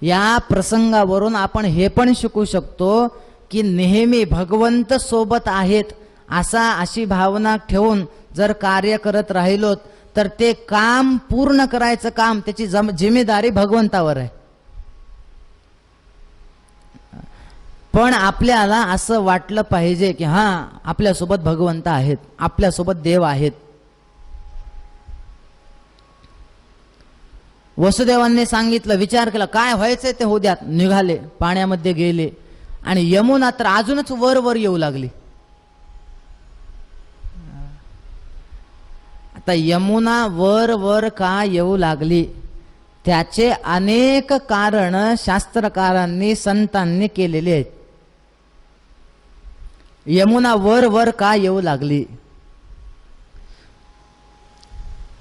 S2: या प्रसंगावरून आपण हे पण शिकू शकतो की नेहमी भगवंत सोबत आहेत अशी भावना ठेवून जर कार्य करत राहिलो तर ते काम पूर्ण करायचं काम, त्याची जिम्मेदारी भगवंतावर आहे. पण आपल्याला असं वाटलं पाहिजे की हां, आपल्यासोबत भगवंत आहेत, आपल्यासोबत देव आहेत. वसुदेवांनी सांगितलं, विचार केला, काय व्हायचंय ते होऊ द्यात. निघाले, पाण्यामध्ये गेले आणि यमुना तर अजूनच वर वर येऊ लागली. आता यमुना वर वर का येऊ लागली, त्याचे अनेक कारण शास्त्रकारांनी, संतांनी केलेले आहेत. यमुना वर वर का येऊ लागली?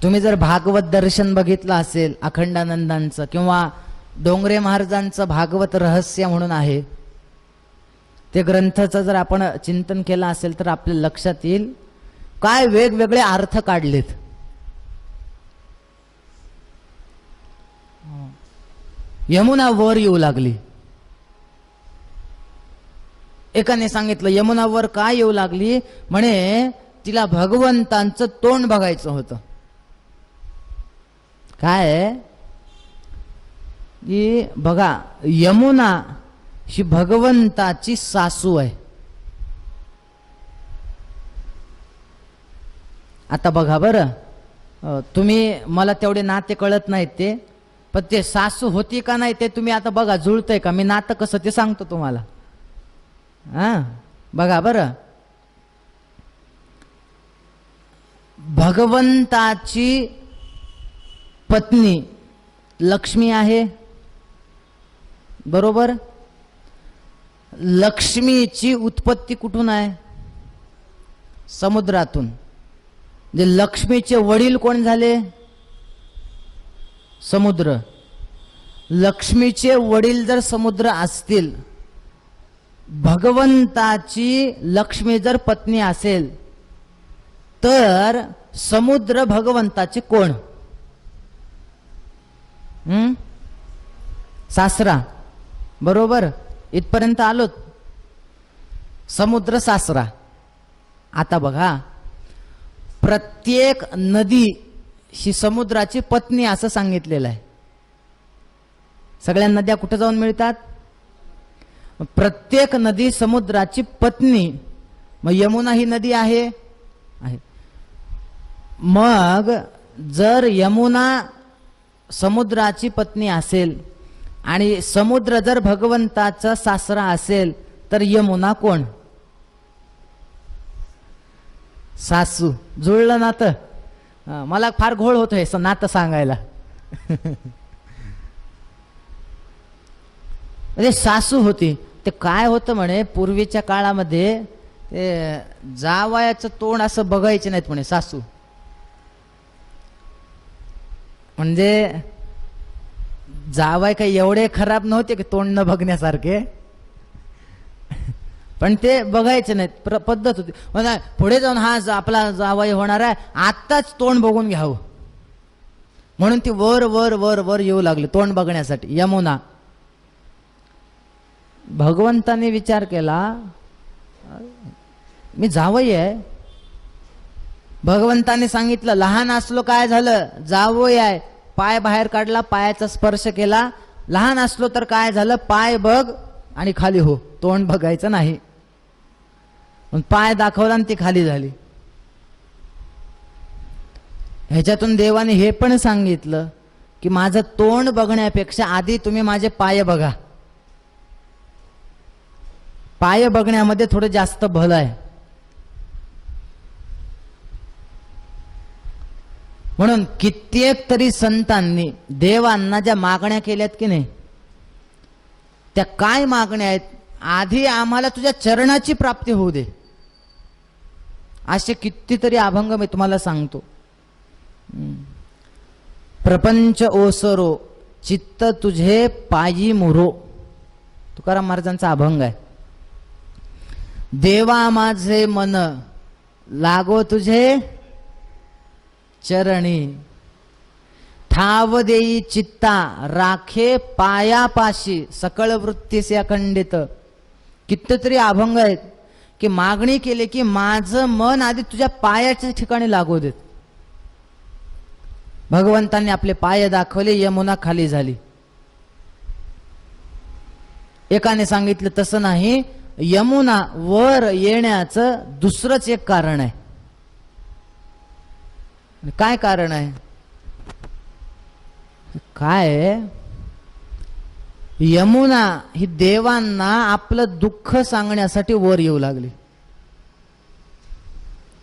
S2: तुम्ही जर भागवत दर्शन बघितलं असेल अखंडानंदांचं, किंवा डोंगरे महाराजांचं भागवत रहस्य म्हणून आहे, ते ग्रंथाचं जर आपण चिंतन केलं असेल तर आपल्या लक्षात येईल काय वेगवेगळे अर्थ काढलेत. यमुना वर येऊ लागली. एकाने सांगितलं यमुना वर का येऊ लागली, म्हणे तिला भगवंतांचं तोंड बघायचं होतं. काय की बघा, यमुना ही भगवंताची सासू आहे. आता बघा बरं, तुम्ही, मला तेवढे नाते कळत नाहीत ते, पण ते सासू होती का नाही ते तुम्ही आता बघा, जुळतंय का? मी नातं कसं ते सांगतो तुम्हाला. बघा बरं, भगवंताची पत्नी लक्ष्मी आहे, बरोबर? लक्ष्मीची उत्पत्ती कुठून आहे? समुद्रातून. जे लक्ष्मीचे वडील कोण झाले? समुद्र. लक्ष्मीचे वडील जर समुद्र असतील, भगवंताची लक्ष्मी जर पत्नी असेल, तर समुद्र भगवंताचे कोण? सासरा. बरोबर, इथपर्यंत आलोत. समुद्र सासरा. आता बघा, प्रत्येक नदी ही समुद्राची पत्नी असं सांगितलेलं आहे. सगळ्या नद्या कुठे जाऊन मिळतात? प्रत्येक नदी समुद्राची पत्नी. मग यमुना ही नदी आहे. मग जर यमुना समुद्राची पत्नी असेल आणि समुद्र जर भगवंताचा सासरा असेल, तर यमुना कोण? सासू. जुळलं नातं? मला फार घोळ होतोय नातं सांगायला. म्हणजे सासू होती. ते काय होतं म्हणे, पूर्वीच्या काळामध्ये ते जावयाचं तोंड असं बघायचे नाहीत म्हणे सासू. म्हणजे जावय काही एवढे खराब नव्हते की तोंड न बघण्यासारखे, पण ते बघायचे नाहीत, पद्धत होती. पुढे जाऊन हा आपला जावई होणार आहे, आत्ताच तोंड बघून घ्यावं म्हणून ती वर वर वर वर येऊ लागली तोंड बघण्यासाठी यमुना. भगवंताने विचार केला, मी जावई आहे. भगवंताने सांगितलं, लहान असलो काय झालं, जावई आहे. पाय बाहेर काढला, पायाचा स्पर्श केला. लहान असलो तर काय झालं, पाय बघ आणि खाली हो, तोंड बघायचं नाही. पाय दाखवला आणि ती खाली झाली. ह्याच्यातून देवाने हे पण सांगितलं की माझं तोंड बघण्यापेक्षा आधी तुम्ही माझे पाय बघा. पाय बघण्यामध्ये थोडं जास्त भलं आहे. म्हणून कित्येक तरी संतांनी देवांना ज्या मागण्या केल्यात की नाही, त्या काय मागण्या आहेत? आधी आम्हाला तुझ्या चरणाची प्राप्ती होऊ दे. असे कितीतरी अभंग मी तुम्हाला सांगतो. प्रपंच ओसरो चित्त तुझे पायी मुरो. तुकाराम महाराजांचा अभंग आहे. देवा माझे मन लागो तुझे चरणी, ठाव देई चित्ता राखे पायापाशी, सकळ वृत्तीस अखंडित. कितीतरी अभंग आहेत की मागणी केली की माझं मन आधी तुझ्या पायाच्या ठिकाणी लागू देत. भगवंतांनी आपले पाय दाखवले, यमुना खाली झाली. एकाने सांगितलं तसं नाही, यमुना वर येण्याचं दुसरंच एक कारण आहे. काय कारण आहे? काय? यमुना ही देवांना आपलं दुःख सांगण्यासाठी वर येऊ लागली.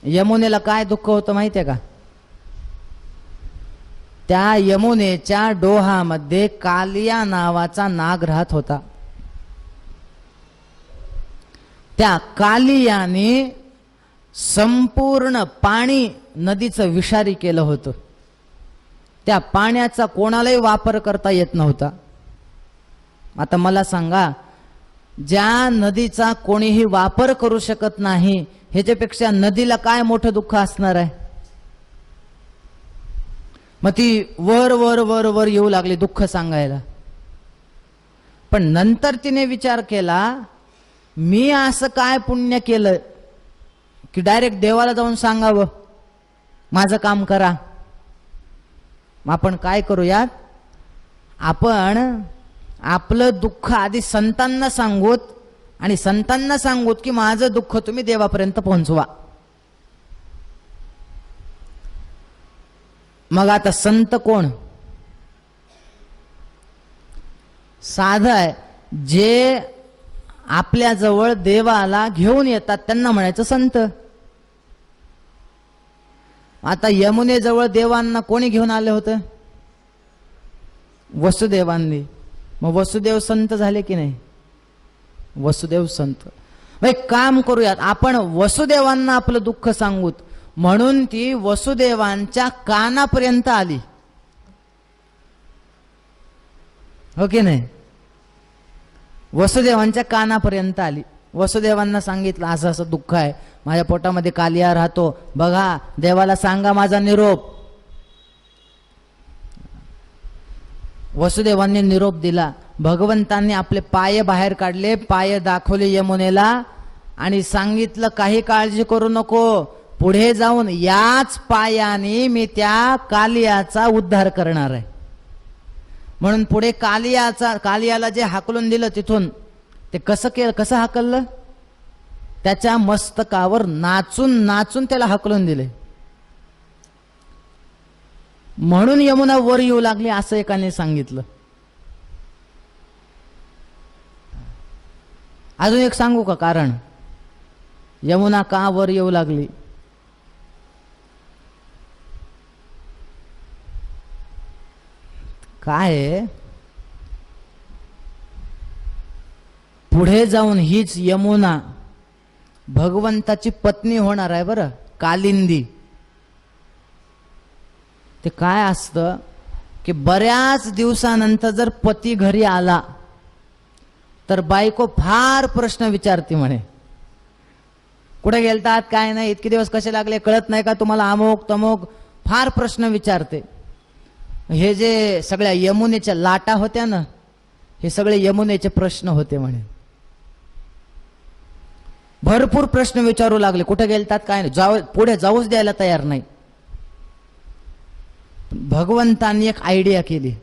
S2: यमुनेला काय दुःख होतं माहितीये का? त्या यमुनेच्या डोहामध्ये कालिया नावाचा नाग राहत होता. त्या कालियाने संपूर्ण पाणी नदीचं विषारी केलं होतं. त्या पाण्याचा कोणालाही वापर करता येत नव्हता. आता मला सांगा, ज्या नदीचा कोणीही वापर करू शकत नाही, ह्याच्यापेक्षा नदीला काय मोठं दुःख असणार आहे? मग ती वर वर वर वर येऊ लागली दुःख सांगायला. पण नंतर तिने विचार केला, मी असं काय पुण्य केलं की डायरेक्ट देवाला जाऊन सांगावं माझं काम करा. मग आपण काय करूयात, आपण आपलं दुःख आधी संतांना सांगूत आणि संतांना सांगूत की माझं दुःख तुम्ही देवापर्यंत पोहोचवा. मग आता संत कोण? साधं आहे, जे आपल्या जवळ देवाला घेऊन येतात त्यांना म्हणायचं संत. आता यमुनेजवळ देवांना कोणी घेऊन आले होते? वसुदेवांनी. मग वसुदेव संत झाले की नाही? वसुदेव संत. एक काम करूयात, आपण वसुदेवांना आपलं दुःख सांगूत. म्हणून ती वसुदेवांच्या कानापर्यंत आली, हो की नाही? वसुदेवांच्या कानापर्यंत आली. वसुदेवांना सांगितलं असं असं दुःख आहे, माझ्या पोटामध्ये कालिया राहतो, बघा देवाला सांगा माझा निरोप. वसुदेवांनी निरोप दिला. भगवंतांनी आपले पाय बाहेर काढले, पाय दाखवले यमुनेला आणि सांगितलं काही काळजी करू नको, पुढे जाऊन याच पायाने मी त्या कालियाचा उद्धार करणार आहे. म्हणून पुढे कालियाला जे हाकलून दिलं तिथून, ते कसं हाकललं? त्याच्या मस्तकावर नाचून नाचून त्याला हाकलून दिले. म्हणून यमुना वर येऊ लागली असं एकाने सांगितलं. अजून एक सांगू का कारण, यमुना का वर येऊ लागली? काय पुढे जाऊन हीच यमुना भगवंताची पत्नी होणार आहे बरं, कालिंदी. ते काय असतं की बऱ्याच दिवसानंतर जर पती घरी आला तर बायको फार प्रश्न विचारते, म्हणे कुठे गेलतात, काय नाही, इतके दिवस कसे लागले, कळत नाही का तुम्हाला, अमोक तमोक फार प्रश्न विचारते. हे जे सगळ्या यमुनेच्या लाटा होत्या ना, हे सगळे यमुनेचे प्रश्न होते म्हणे. भरपूर प्रश्न विचारू लागले, कुठे गेलतात काय नाही, पुढे जाऊच द्यायला तयार नाही. भगवंतांनी एक आयडिया केली.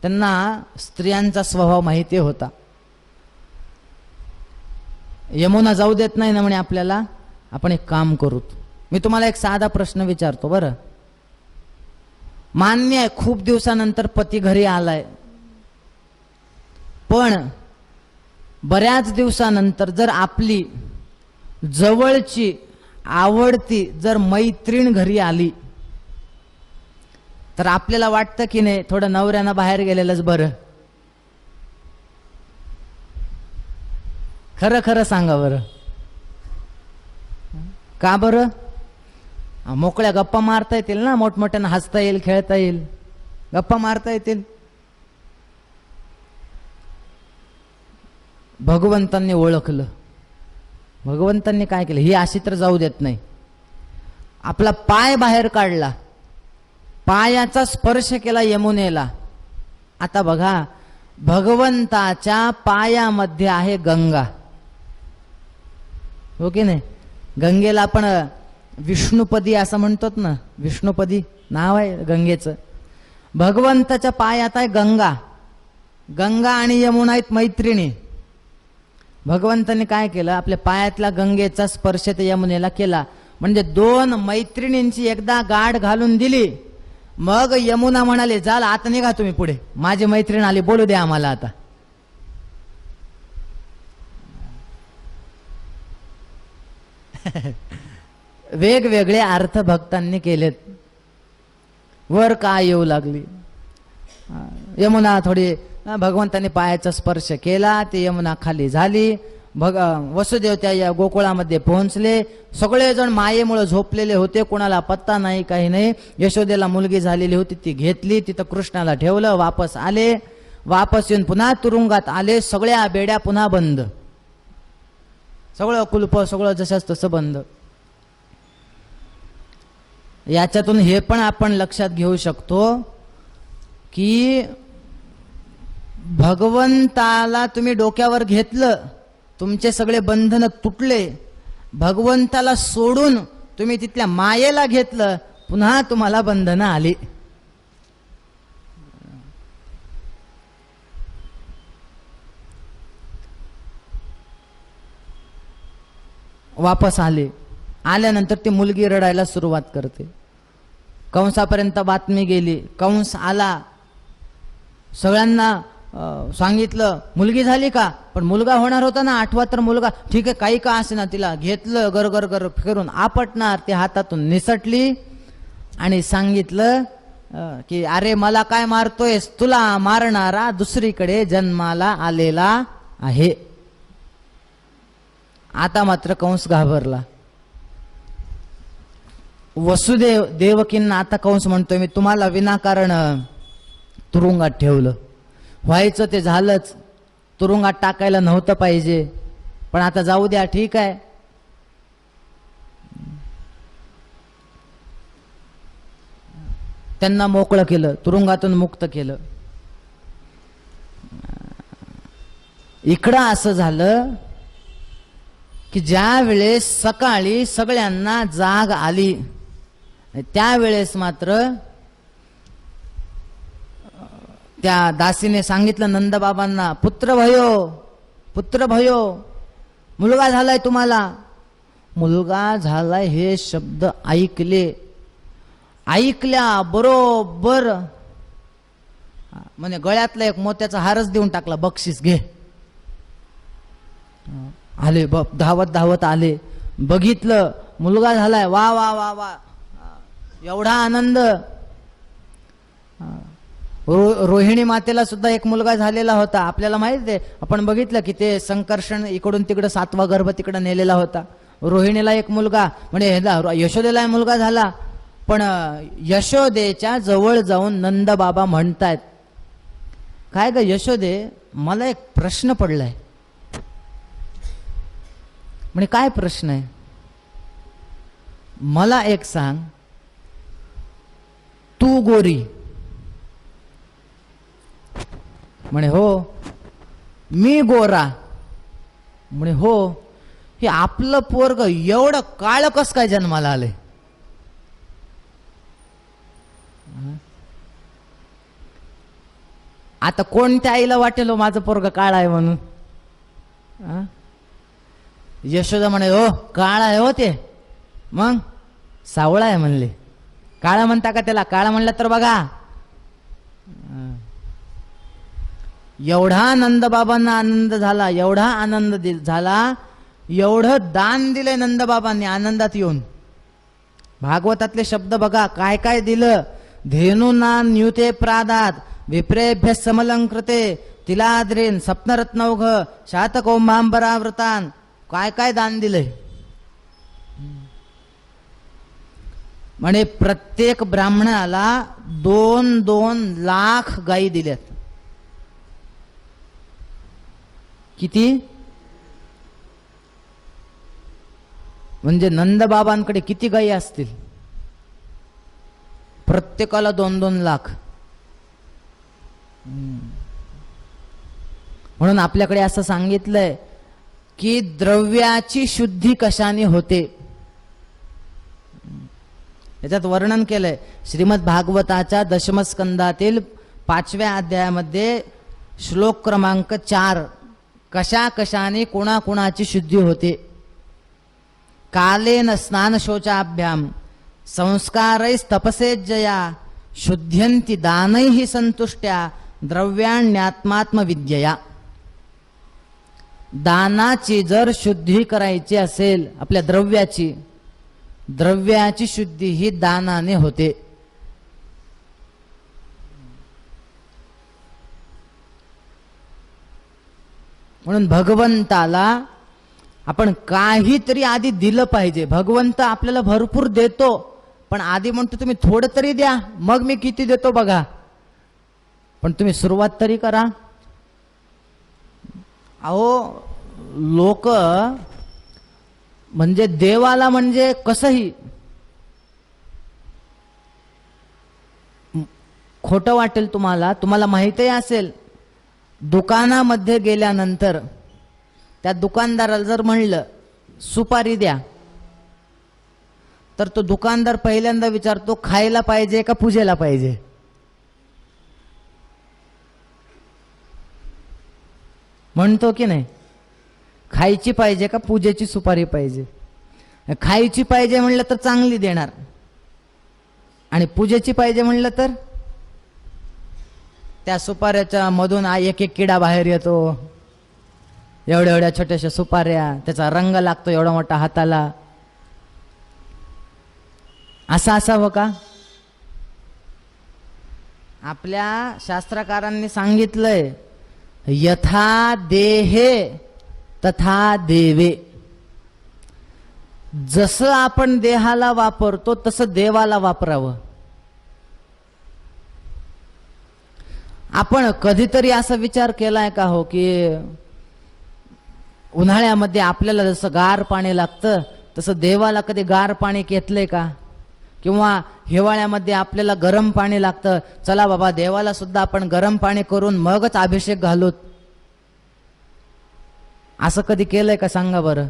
S2: त्यांना स्त्रियांचा स्वभाव माहिती होता. यमुना जाऊ देत नाही ना म्हणे आपल्याला, आपण एक काम करू. मी तुम्हाला एक साधा प्रश्न विचारतो बरं. मान्य आहे खूप दिवसानंतर पती घरी आलाय, पण बऱ्याच दिवसानंतर जर आपली जवळची आवडती जर मैत्रीण घरी आली तर आपल्याला वाटतं की नाही थोडं नवऱ्यानं बाहेर गेलेलंच बरं? खरं खरं सांगा बरं, का बरं? मोकळ्या गप्पा मारता येतील ना, मोठमोठ्यानं हसता येईल, खेळता येईल. गप्पा मारता येतील. भगवंतांनी ओळखलं. भगवंतांनी काय केलं, ही अशी तर जाऊ देत नाही. आपला पाय बाहेर काढला, पायाचा स्पर्श केला यमुनेला. आता बघा, भगवंताच्या पायामध्ये आहे गंगा, हो की नाही? गंगेला आपण विष्णुपदी असं म्हणतो ना, विष्णुपदी नाव आहे गंगेचं. भगवंताच्या पायात आहे गंगा. गंगा आणि यमुना आहेत मैत्रिणी. भगवंताने काय केलं, आपल्या पायातला गंगेचा स्पर्श त्या यमुनेला केला. म्हणजे दोन मैत्रिणींची एकदा गाठ घालून दिली. मग यमुना म्हणाले, जाल आता निघा तुम्ही पुढे, माझी मैत्रीण आली, बोलू द्या आम्हाला आता. वेगवेगळे अर्थ भक्तांनी केलेत. वर काय येऊ लागली यमुना, थोडी भगवंतांनी पायाचा स्पर्श केला, ती यमुना खाली झाली. वसुदेव त्या गोकुळामध्ये पोहोचले. सगळेजण मायेमुळे झोपलेले होते, कोणाला पत्ता नाही, काही नाही. यशोदेला मुलगी झालेली होती, ती घेतली, तिथं कृष्णाला ठेवलं. वापस आले. वापस येऊन पुन्हा तुरुंगात आले. सगळ्या बेड्या पुन्हा बंद, सगळं कुलप, सगळं जसंच तसं बंद. याच्यातून हे पण आपण लक्षात घेऊ शकतो की भगवंताला तुम्ही डोक्यावर घेतलं, तुमचे सगळे बंधन तुटले. भगवंताला सोडून तुम्ही तिथल्या मायेला घेतलं, पुन्हा तुम्हाला बंधनं आली. वापस आले. आल्यानंतर ती मुलगी रडायला सुरुवात करते. कंसापर्यंत बातमी गेली. कंस आला, सगळ्यांना सांगितलं मुलगी झाली का, पण मुलगा होणार होता ना, 8वा तर मुलगा. ठीक आहे, काही का असे ना, तिला घेतलं, गरगर गर फिरून आपटणार, ती हातातून निसटली आणि सांगितलं की अरे मला काय मारतोयस, तुला मारणारा दुसरीकडे जन्माला आलेला आहे. आता मात्र कंस घाबरला. वसुदेव देवकींना आता कंस म्हणतोय, मी तुम्हाला विनाकारण तुरुंगात ठेवलं. व्हायचं ते झालंच, तुरुंगात टाकायला नव्हतं पाहिजे, पण आता जाऊ द्या, ठीक आहे. त्यांना मोकळं केलं, तुरुंगातून मुक्त केलं. इकडं असं झालं की ज्या वेळेस सकाळी सगळ्यांना जाग आली, त्यावेळेस मात्र त्या दासीने सांगितलं नंदबाबांना, पुत्र भयो, मुलगा झालाय तुम्हाला. मुलगा झालाय हे शब्द ऐकल्या बरोबर म्हणजे गळ्यातला एक मोत्याचा हारच देऊन टाकला, बक्षीस घे. आले, धावत आले, बघितलं मुलगा झालाय. वा वा वा वा, एवढा आनंद. रोहिणी मातेला सुद्धा एक मुलगा झालेला होता, आपल्याला माहित आहे. आपण बघितलं की ते संकर्षण इकडून तिकडं 7वा गर्भ तिकडं नेलेला होता. रोहिणीला एक मुलगा, म्हणजे यशोदेला मुलगा झाला. पण यशोदेच्या जवळ जाऊन नंदबाबा म्हणतायत, काय ग यशोदे, मला एक प्रश्न पडलाय. म्हणजे काय प्रश्न आहे, मला एक सांग, तू गोरी? म्हणे हो. मी गोरा? म्हणे हो. हे आपलं पोरग एवढं काळ कस काय जन्माला आले? आता कोणत्या आईला वाटेल माझं पोरग काळ आहे म्हणून? यशोदा म्हणे हो काळ आहे हो ते, मग सावळा आहे म्हणले. काळा म्हणता का त्याला? काळा म्हणलं तर बघा, एवढा नंदबाबांना आनंद झाला, एवढा आनंद झाला, एवढं दान दिलंय नंदबाबांनी आनंदात येऊन. भागवतातले शब्द बघा काय काय दिलं. धेनुना न्यूते प्रादात विप्रेभ्य समलंकृते तिलाद्रीन सप्नरत्नौघ शातकौंभांबरावृतान, काय काय दान दिलंय. म्हणे प्रत्येक ब्राह्मणाला 2-2 लाख गायी दिल्यात. किती? म्हणजे नंदबाबांकडे किती गायी असतील? प्रत्येकाला 2-2 लाख. म्हणून आपल्याकडे असं सांगितलंय की द्रव्याची शुद्धी कशाने होते. याच्यात वर्णन केलंय श्रीमद भागवताच्या दशमस्कंदातील 5व्या अध्यायामध्ये श्लोक क्रमांक 4. कशा कशाने कोणाकोणाची शुद्धी होते. कालेन स्नान शौचाभ्याम संस्कारैस्तपसेज्जया शुद्ध्यन्ति दानैः संतुष्ट्या द्रव्याण्यात्मात्मविद्यया. दानाची जर शुद्धी करायची असेल, आपल्या द्रव्याची शुद्धी ही दानाने होते. म्हणून भगवंताला आपण काहीतरी आधी दिलं पाहिजे. भगवंत आपल्याला भरपूर देतो, पण आधी म्हणतो तुम्ही थोडं तरी द्या, मग मी किती देतो बघा. पण तुम्ही सुरुवात तरी करा. अहो लोक म्हणजे देवाला म्हणजे कसंही, खोटं वाटेल तुम्हाला माहितही असेल, दुकानामध्ये गेल्यानंतर त्या दुकानदाराला जर म्हणलं सुपारी द्या, तर तो दुकानदार पहिल्यांदा विचारतो खायला पाहिजे का पूजेला पाहिजे. म्हणतो की नाही? खायची पाहिजे का पूजेची सुपारी पाहिजे. खायची पाहिजे म्हणलं तर चांगली देणार, आणि पूजेची पाहिजे म्हणलं तर त्या सुपाऱ्याच्या मधून एक एक किडा बाहेर येतो. एवढ्या एवढ्या छोट्याशा सुपाऱ्या, त्याचा रंग लागतो एवढा मोठा हाताला. असं असावं का? आपल्या शास्त्रकारांनी सांगितलंय यथा देहे तथा देवे. जसं आपण देहाला वापरतो तसं देवाला वापरावं. आपण कधीतरी असा विचार केलाय का हो की उन्हाळ्यामध्ये आपल्याला जसं गार पाणी लागतं तसं देवाला कधी गार पाणी घेतलंय का? किंवा हिवाळ्यामध्ये आपल्याला गरम पाणी लागतं, चला बाबा देवाला सुद्धा आपण गरम पाणी करून मगच अभिषेक घालूत, असं कधी केलंय का सांगा बरं?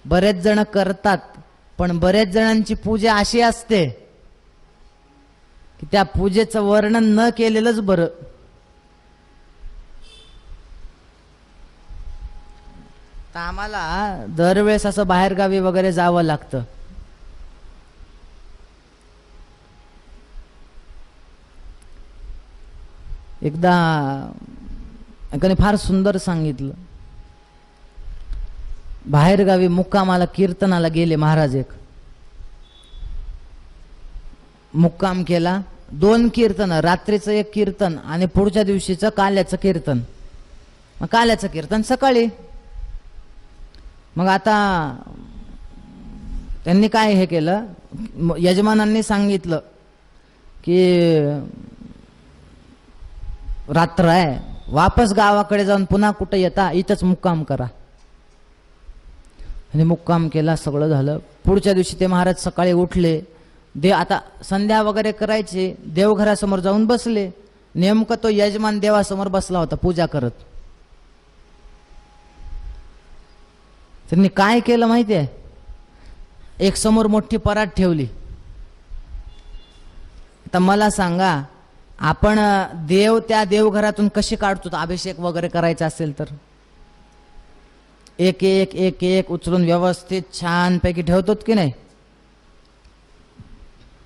S2: बरेच जण करतात, पण बरेच जणांची पूजा अशी असते की त्या पूजेचं वर्णन न केलेलंच बरं. तर आम्हाला दरवेळेस असं बाहेरगावी वगैरे जावं लागतं. एकदा एकाने फार सुंदर सांगितलं. बाहेरगावी मुक्कामाला कीर्तनाला गेले महाराज. एक मुक्काम केला, 2 कीर्तन, रात्रीचं एक कीर्तन आणि पुढच्या दिवशीचं काल्याचं कीर्तन. मग काल्याचं कीर्तन सकाळी. मग आता त्यांनी काय हे केलं, यजमानांनी सांगितलं की रात्र आहे, वापस गावाकडे जाऊन पुन्हा कुठं येता, इथंच मुक्काम करा. आणि मुक्काम केला, सगळं झालं. पुढच्या दिवशी ते महाराज सकाळी उठले, आता संध्या वगैरे करायचे, देवघरासमोर जाऊन बसले. नेमकं तो यजमान देवासमोर बसला होता पूजा करत. त्यांनी काय केलं माहितीये, एक समोर मोठी परात ठेवली. आता मला सांगा, आपण देव त्या देवघरातून कशी काढतो अभिषेक वगैरे करायचा असेल तर? एक एक एक एक उचलून व्यवस्थित छानपैकी ठेवतो की नाही?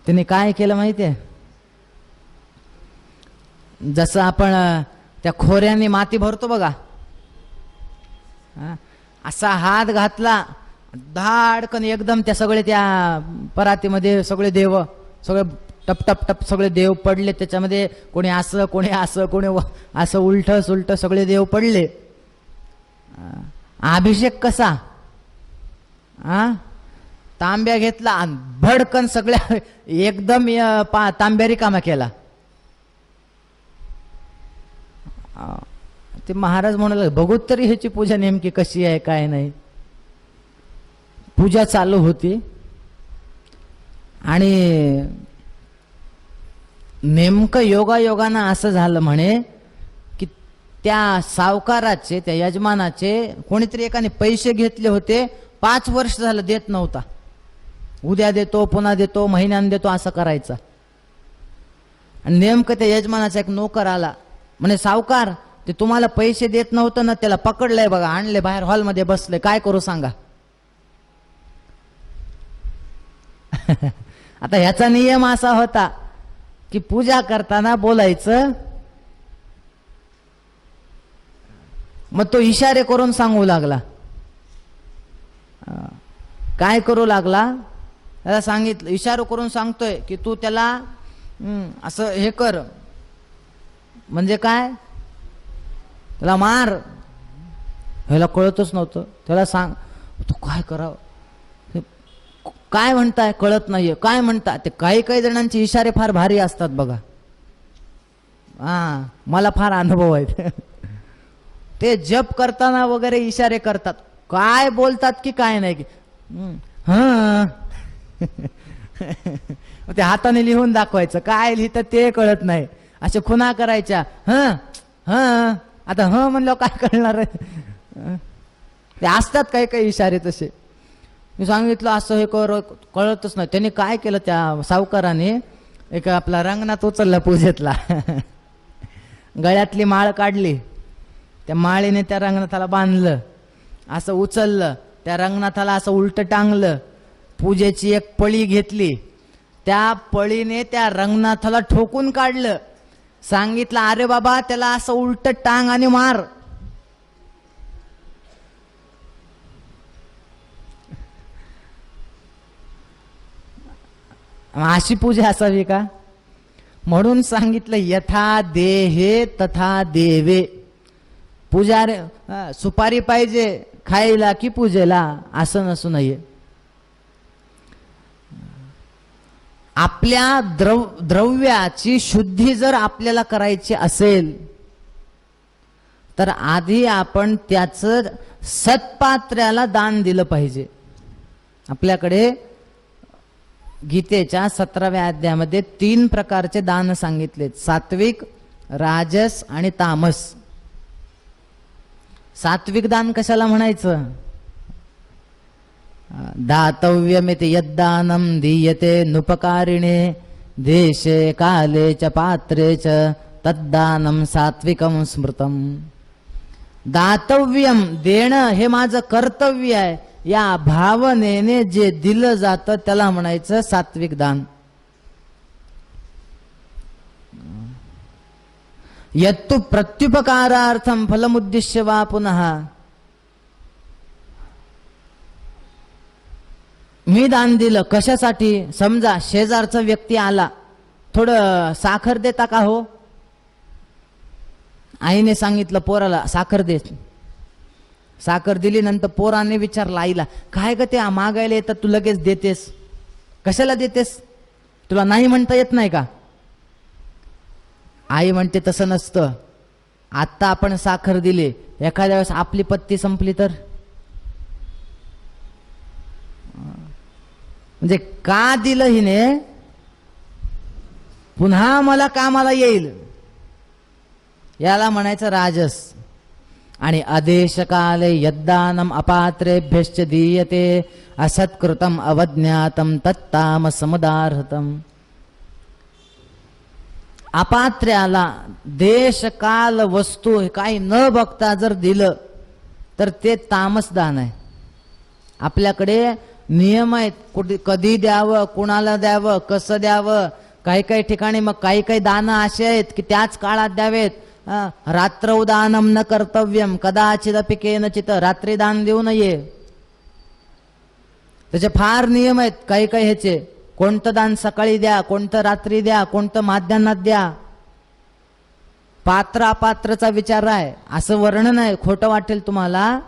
S2: त्यांनी काय केलं माहितीये, जसं आपण त्या खोऱ्याने माती भरतो बघा, असा हात घातला, धाडकन एकदम त्या सगळे त्या परातीमध्ये सगळे देव, सगळे टप टप टप सगळे देव पडले त्याच्यामध्ये. कोणी असं कोणी असं कोणी असं उलट सुलट सगळे देव पडले. अभिषेक कसा? तांब्या घेतला आणि भडकन सगळ्या एकदम तांब्या रिकामा केला. ते महाराज म्हणाले बघू तरी ह्याची पूजा नेमकी कशी आहे काय नाही. पूजा चालू होती आणि नेमकं योगायोगानं असं झालं म्हणे की त्या सावकाराचे त्या यजमानाचे कोणीतरी एकाने पैसे घेतले होते, 5 वर्ष झालं देत नव्हता. उद्या देतो पुन्हा देतो महिन्यानं देतो असं करायचा. आणि नेमकं त्या यजमानाचा एक नोकर आला म्हणे सावकार ते तुम्हाला पैसे देत नव्हतं ना, त्याला पकडलंय बघा, आणले बाहेर हॉलमध्ये बसले, काय करू सांगा. आता ह्याचा नियम असा होता की पूजा करताना बोलायचं, मग तो इशारे करून सांगू लागला. काय करू लागला, त्याला सांगितलं, इशारा करून सांगतोय की तू त्याला असं हे कर, म्हणजे काय, त्याला मार. ह्याला कळतच नव्हतं. त्याला सांग तू काय करावं, काय म्हणताय कळत नाहीये, काय म्हणताय. ते काही काही जणांचे इशारे फार भारी असतात बघा. मला फार अनुभव आहेत. ते जप करताना वगैरे इशारे करतात, काय बोलतात की काय नाही की ते हाताने लिहून दाखवायचं, काय लिहितं ते कळत नाही, असे खुणा करायच्या. आता म्हणलं काय कळणार आहे. ते असतात काही काही इशारे तसे. मी सांगितलं असं हे कळतच नाही. त्यांनी काय केलं, त्या सावकाराने एक आपला रंगनाथ उचलला पूजेतला. गळ्यातली माळ काढली, त्या माळीने त्या रंगनाथाला बांधलं, असं उचललं, त्या रंगनाथाला असं उलट टांगलं, पूजेची एक पळी घेतली, त्या पळीने त्या रंगनाथाला ठोकून काढलं. सांगितलं अरे बाबा त्याला असं उलट टांग आणि मार. अशी पूजा असावी का. म्हणून सांगितलं यथा देहे तथा देवे. पूजा सुपारी पाहिजे खायला की पूजेला असं नसू नये. आपल्या द्रव्याची शुद्धी जर आपल्याला करायची असेल तर आधी आपण त्याचं सत्पात्र्याला दान दिलं पाहिजे. आपल्याकडे गीतेच्या 17व्या अध्यायामध्ये 3 प्रकारचे दान सांगितलेत, सात्विक, राजस आणि तामस. सात्विक दान कशाला म्हणायचं, दातव्यमिति यद्दानं दीयते नुपकारिणे देशे काले च पात्रे च तद्दानं सात्विकं स्मृतम. दातव्यम देणं हे माझं कर्तव्य आहे, या भावनेने जे दिलं जातं त्याला म्हणायचं सात्विक दान. यत्तु प्रत्युपकारार्थम फलमुद्दिश्य वा पुनः. मी दान दिलं कशासाठी, समजा शेजारचा व्यक्ती आला, थोडं साखर देता का हो. आईने सांगितलं पोराला साखर दे, साखर दिली. नंतर पोराने विचारलं आईला, काय ग ते मागायला येतात तू लगेच देतेस, कशाला देतेस, तुला नाही म्हणता येत नाही का. आई म्हणते तसं नसतं, आत्ता आपण साखर दिली, एखाद्या वेळेस आपली पत्ती संपली तर. म्हणजे का दिलं हिने, पुन्हा मला कामाला येईल, याला म्हणायचं राजस. आणि आदेशकाले यद्दानम अपात्रेभ्यश्च दीयते असत्कृतम अवज्ञातम तत्तामसमुदार्हतम. अपात्र्याला देश काल वस्तू काही न बघता जर दिलं तर ते तामसदान आहे. आपल्याकडे नियम आहेत, कधी द्यावं, कुणाला द्यावं, कसं द्यावं. काही काही ठिकाणी मग काही काही दान असे आहेत की त्याच काळात द्यावेत. रात्रौदानम न कर्तव्यम कदाचिदपि केनचित. रात्री दान देऊ नये, त्याचे फार नियम आहेत काही काही ह्याचे. कोणतं दान सकाळी द्या, कोणतं रात्री द्या, कोणतं माध्यान्हात द्या. पात्र अपात्रचा विचार आहे, असं वर्णन आहे. खोटं वाटेल तुम्हाला.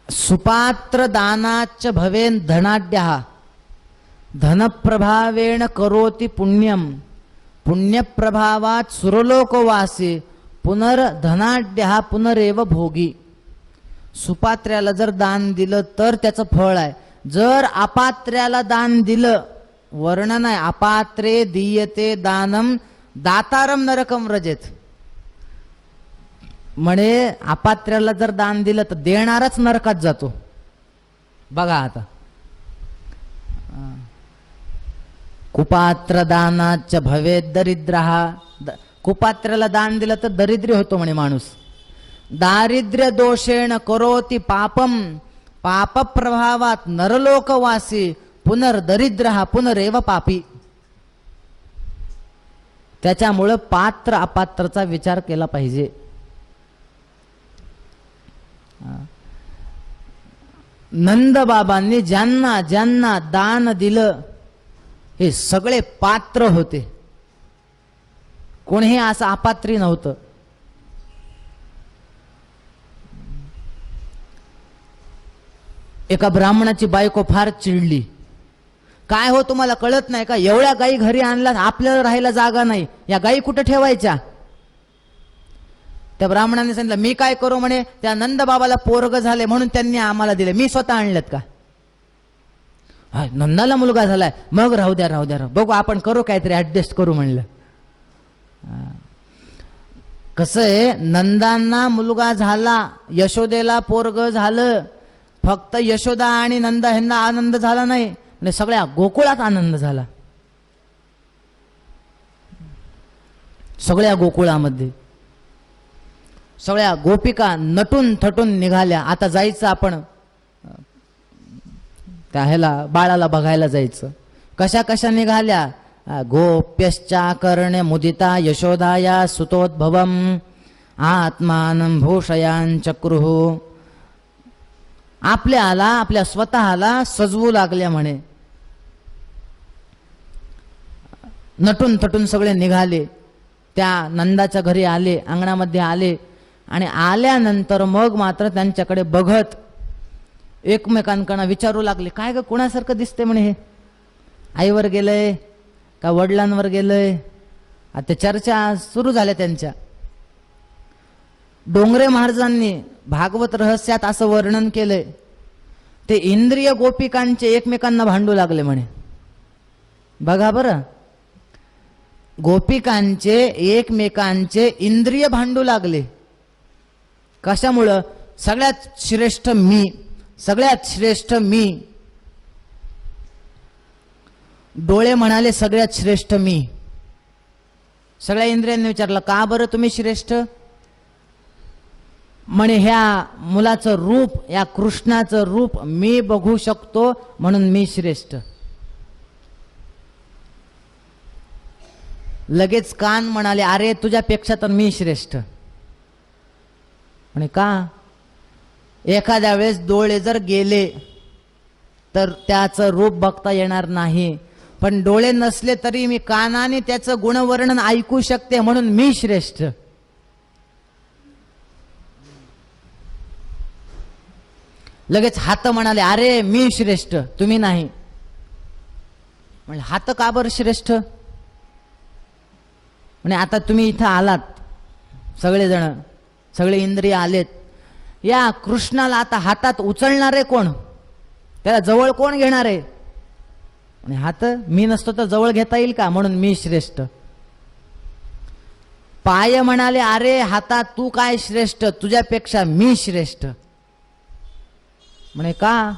S2: सुपात्र दानाच्च भवेन धनाढ्यः धनप्रभावेण करोति पुण्यम पुण्यप्रभावात सुरलोकवासी पुनर्धनाढ्यः पुनरेव भोगी. सुपात्र्याला जर दान दिलं तर त्याचं फळ आहे. जर अपात्र्याला दान दिलं, वर्णन आहे अपात्रे दीयते दानम दातारम नरकम व्रजेत. म्हणे अपात्र्याला जर दान दिलं तर देणारच नरकात जातो. बघा आता, कुपात्र दानाच भवेद दरिद्रः. कुपात्र्याला दान दिलं तर दरिद्री होतो म्हणे माणूस. दारिद्र्य दोषेण करोति पापम पाप प्रभावात नरलोकवासी पुनर्दरिद्रः पुनरेव पापी. त्याच्यामुळं पात्र अपात्रचा विचार केला पाहिजे. नंद बाबांनी ज्यांना ज्यांना दान दिलं हे सगळे पात्र होते, कोणीही असं अपात्री नव्हतं. एका ब्राह्मणाची बायको फार चिडली. काय हो, तुम्हाला कळत नाही का, एवढ्या गायी घरी आणला, आपल्याला राहायला जागा नाही, या गायी कुठे ठेवायच्या. त्या ब्राह्मणाने सांगितलं, मी काय करू म्हणे, त्या नंद बाबाला पोरग झाले म्हणून त्यांनी आम्हाला दिले, मी स्वतः आणलेत का. नंदाला मुलगा झालाय, मग राहू द्या राहू द्या, बघू आपण करू काहीतरी ऍडजस्ट करू म्हणलं. कसं आहे, नंदांना मुलगा झाला, यशोदेला पोरग झालं, फक्त यशोदा आणि नंद ह्यांना आनंद झाला नाही, म्हणजे सगळ्या गोकुळात आनंद झाला. सगळ्या गोकुळामध्ये सगळ्या गोपिका नटून थटून निघाल्या. आता जायचं आपण त्या ह्याला बाळाला बघायला जायचं. कशा कशा निघाल्या. गोप्यश्चाकर्ण्य मुदिता यशोदाया सुतोद्भवम आत्मानं भूषयान चक्रुः. आपल्या स्वतःला सजवू लागल्या म्हणे. नटून थटून सगळे निघाले. त्या नंदाच्या घरी आले, अंगणामध्ये आले आणि आल्यानंतर मग मात्र त्यांच्याकडे बघत एकमेकांकडे विचारू लागले, काय ग कोणासारखं दिसते म्हणे, हे आईवर गेलंय का वडिलांवर गेलंय. आता चर्चा सुरू झाल्या त्यांच्या. डोंगरे महाराजांनी भागवत रहस्यात असं वर्णन केलंय, ते इंद्रिय गोपिकांचे एकमेकांना भांडू लागले म्हणे. बघा बरं, गोपिकांचे एकमेकांचे इंद्रिय भांडू लागले. कशामुळं. सगळ्यात श्रेष्ठ मी, सगळ्यात श्रेष्ठ मी. डोळे म्हणाले सगळ्यात श्रेष्ठ मी. सगळ्या इंद्रियांनी विचारलं, का बरं तुम्ही श्रेष्ठ. म्हणे ह्या मुलाचं रूप, या कृष्णाचं रूप मी बघू शकतो म्हणून मी श्रेष्ठ. लगेच कान म्हणाले, अरे तुझ्यापेक्षा तर मी श्रेष्ठ. म्हणे का. एखाद्या वेळेस डोळे जर गेले तर त्याचं रूप बघता येणार नाही, पण डोळे नसले तरी मी कानाने त्याचं गुणवर्णन ऐकू शकते म्हणून मी श्रेष्ठ. लगेच हात म्हणाले, अरे मी श्रेष्ठ तुम्ही नाही. म्हणजे हात का बरं श्रेष्ठ. म्हणजे आता तुम्ही इथं आलात सगळेजण, सगळे इंद्रिय आलेत, या कृष्णाला आता हातात उचलणारे कोण, त्याला जवळ कोण घेणार आहे. आणि हात मी नसतो तर जवळ घेता येईल का, म्हणून मी श्रेष्ठ. पाय म्हणाले, अरे हातात तू काय श्रेष्ठ, तुझ्यापेक्षा मी श्रेष्ठ. म्हणे का.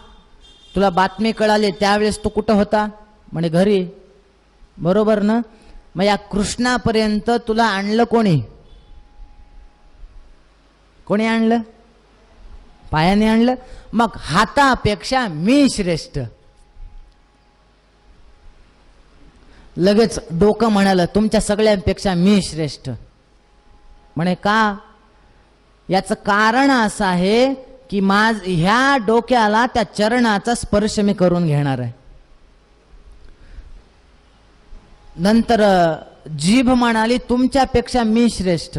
S2: तुला बातमी कळाली त्यावेळेस तू कुठं होता. म्हणे घरी. बरोबर ना. मग या कृष्णापर्यंत तुला आणलं कोणी. कोणी आणलं. पायाने आणलं. मग हातापेक्षा मी श्रेष्ठ. लगेच डोकं म्हणालं, तुमच्या सगळ्यांपेक्षा मी श्रेष्ठ. म्हणे का. याचं कारण असं आहे की ह्या डोक्याला त्या चरणाचा स्पर्श मी करून घेणार आहे. नंतर जीभ म्हणाली, तुमच्यापेक्षा मी श्रेष्ठ.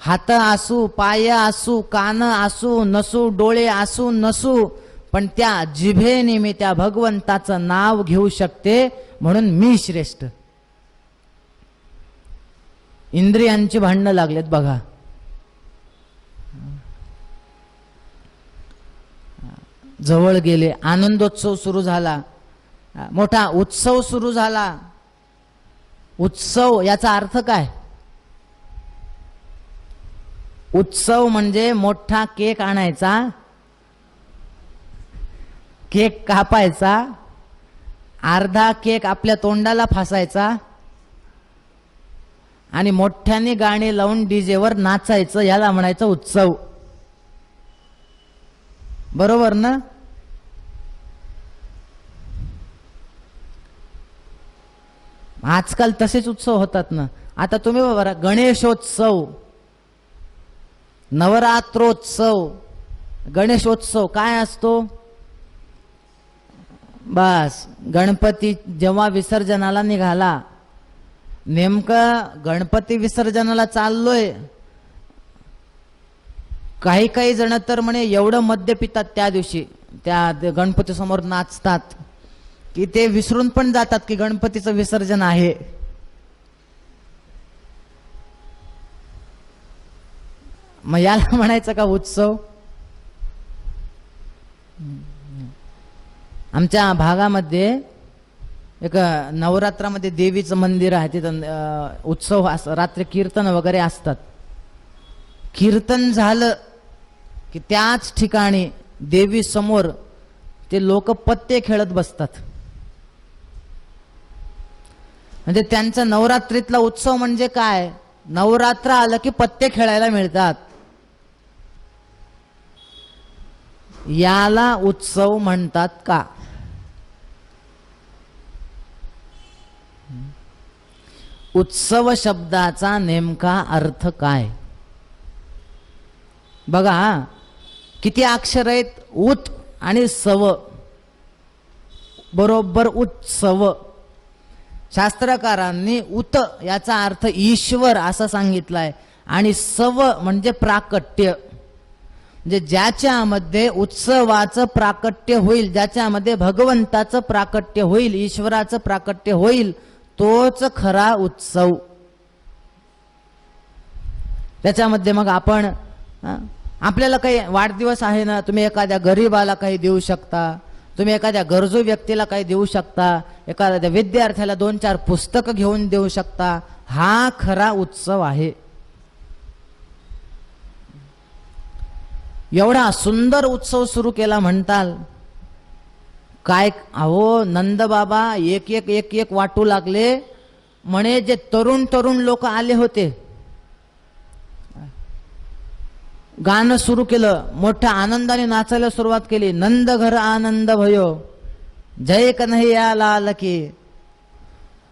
S2: हात असू, पाय असू, कान असू नसू, डोळे असू नसू, पण त्या जिभेने मी त्या भगवंताचं नाव घेऊ शकते, म्हणून मी श्रेष्ठ. इंद्रियांची भांडणं लागलेत बघा. जवळ गेले, आनंदोत्सव सुरू झाला, मोठा उत्सव सुरू झाला. उत्सव याचा अर्थ काय? उत्सव म्हणजे मोठा केक आणायचा, केक कापायचा, अर्धा केक आपल्या तोंडाला फासायचा आणि मोठ्याने गाणी लावून डीजेवर नाचायचं, याला म्हणायचं उत्सव. बरोबर ना? आजकाल तसेच उत्सव होतात ना. आता तुम्ही बघा, गणेशोत्सव, नवरात्रोत्सव, गणेशोत्सव काय असतो? बस गणपती जेव्हा विसर्जनाला निघाला, नेमकं गणपती विसर्जनाला चाललोय, काही काही जण तर म्हणे एवढं मद्य पितात त्या दिवशी, त्या गणपती समोर नाचतात की ते विसरून पण जातात की गणपतीचं विसर्जन आहे. मग याला म्हणायचं का उत्सव? आमच्या भागामध्ये एक नवरात्रामध्ये देवीचं मंदिर आहे, तिथं उत्सव रात्री कीर्तन वगैरे असतात. कीर्तन झालं की त्याच ठिकाणी देवी समोर ते लोक पत्ते खेळत बसतात. म्हणजे त्यांचा नवरात्रीतला उत्सव म्हणजे काय? नवरात्र आलं की पत्ते खेळायला मिळतात, याला उत्सव म्हणतात का? उत्सव शब्दाचा नेमका अर्थ काय? बघा किती अक्षर आहेत, उत आणि सव, बरोबर उत्सव. शास्त्रकारांनी उत याचा अर्थ ईश्वर असा सांगितलाय आणि सव म्हणजे प्राकट्य, म्हणजे ज्याच्यामध्ये उत्सवाचं प्राकट्य होईल, ज्याच्यामध्ये भगवंताचं प्राकट्य होईल, ईश्वराचं प्राकट्य होईल, तोच खरा उत्सव. त्याच्यामध्ये मग आपण आपल्याला काही वाढदिवस आहे ना, तुम्ही एखाद्या गरीबाला काही देऊ शकता, तुम्ही एखाद्या गरजू व्यक्तीला काही देऊ शकता, एखाद्या विद्यार्थ्याला 2-4 पुस्तकं घेऊन देऊ शकता, हा खरा उत्सव आहे. एवढा सुंदर उत्सव सुरू केला म्हणताल काय? अहो नंद बाबा एक एक वाटू लागले म्हणे. जे तरुण लोक आले होते, गाणं सुरू केलं, मोठ्या आनंदाने नाचायला सुरुवात केली. नंद घर आनंद भयो, जय कन्हैया लाल की.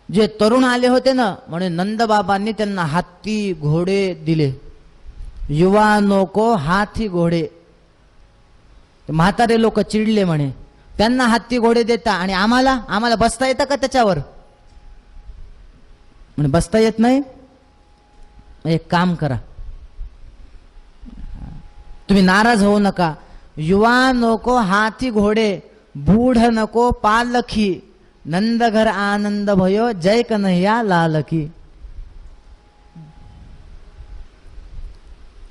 S2: जे तरुण आले होते ना, म्हणे नंद बाबांनी त्यांना हत्ती घोडे दिले. युवानो को हाथी घोडे. म्हातारे लोक चिडले म्हणे, त्यांना हत्ती घोडे देता आणि आम्हाला बसता येतं का त्याच्यावर? म्हणे बसता येत नाही. एक काम करा, तुम्ही नाराज होऊ नका. युवा नको हाथी घोडे, बूढ नको पालखी, नंद घर आनंद भयो, जय कन्हैया लाल की.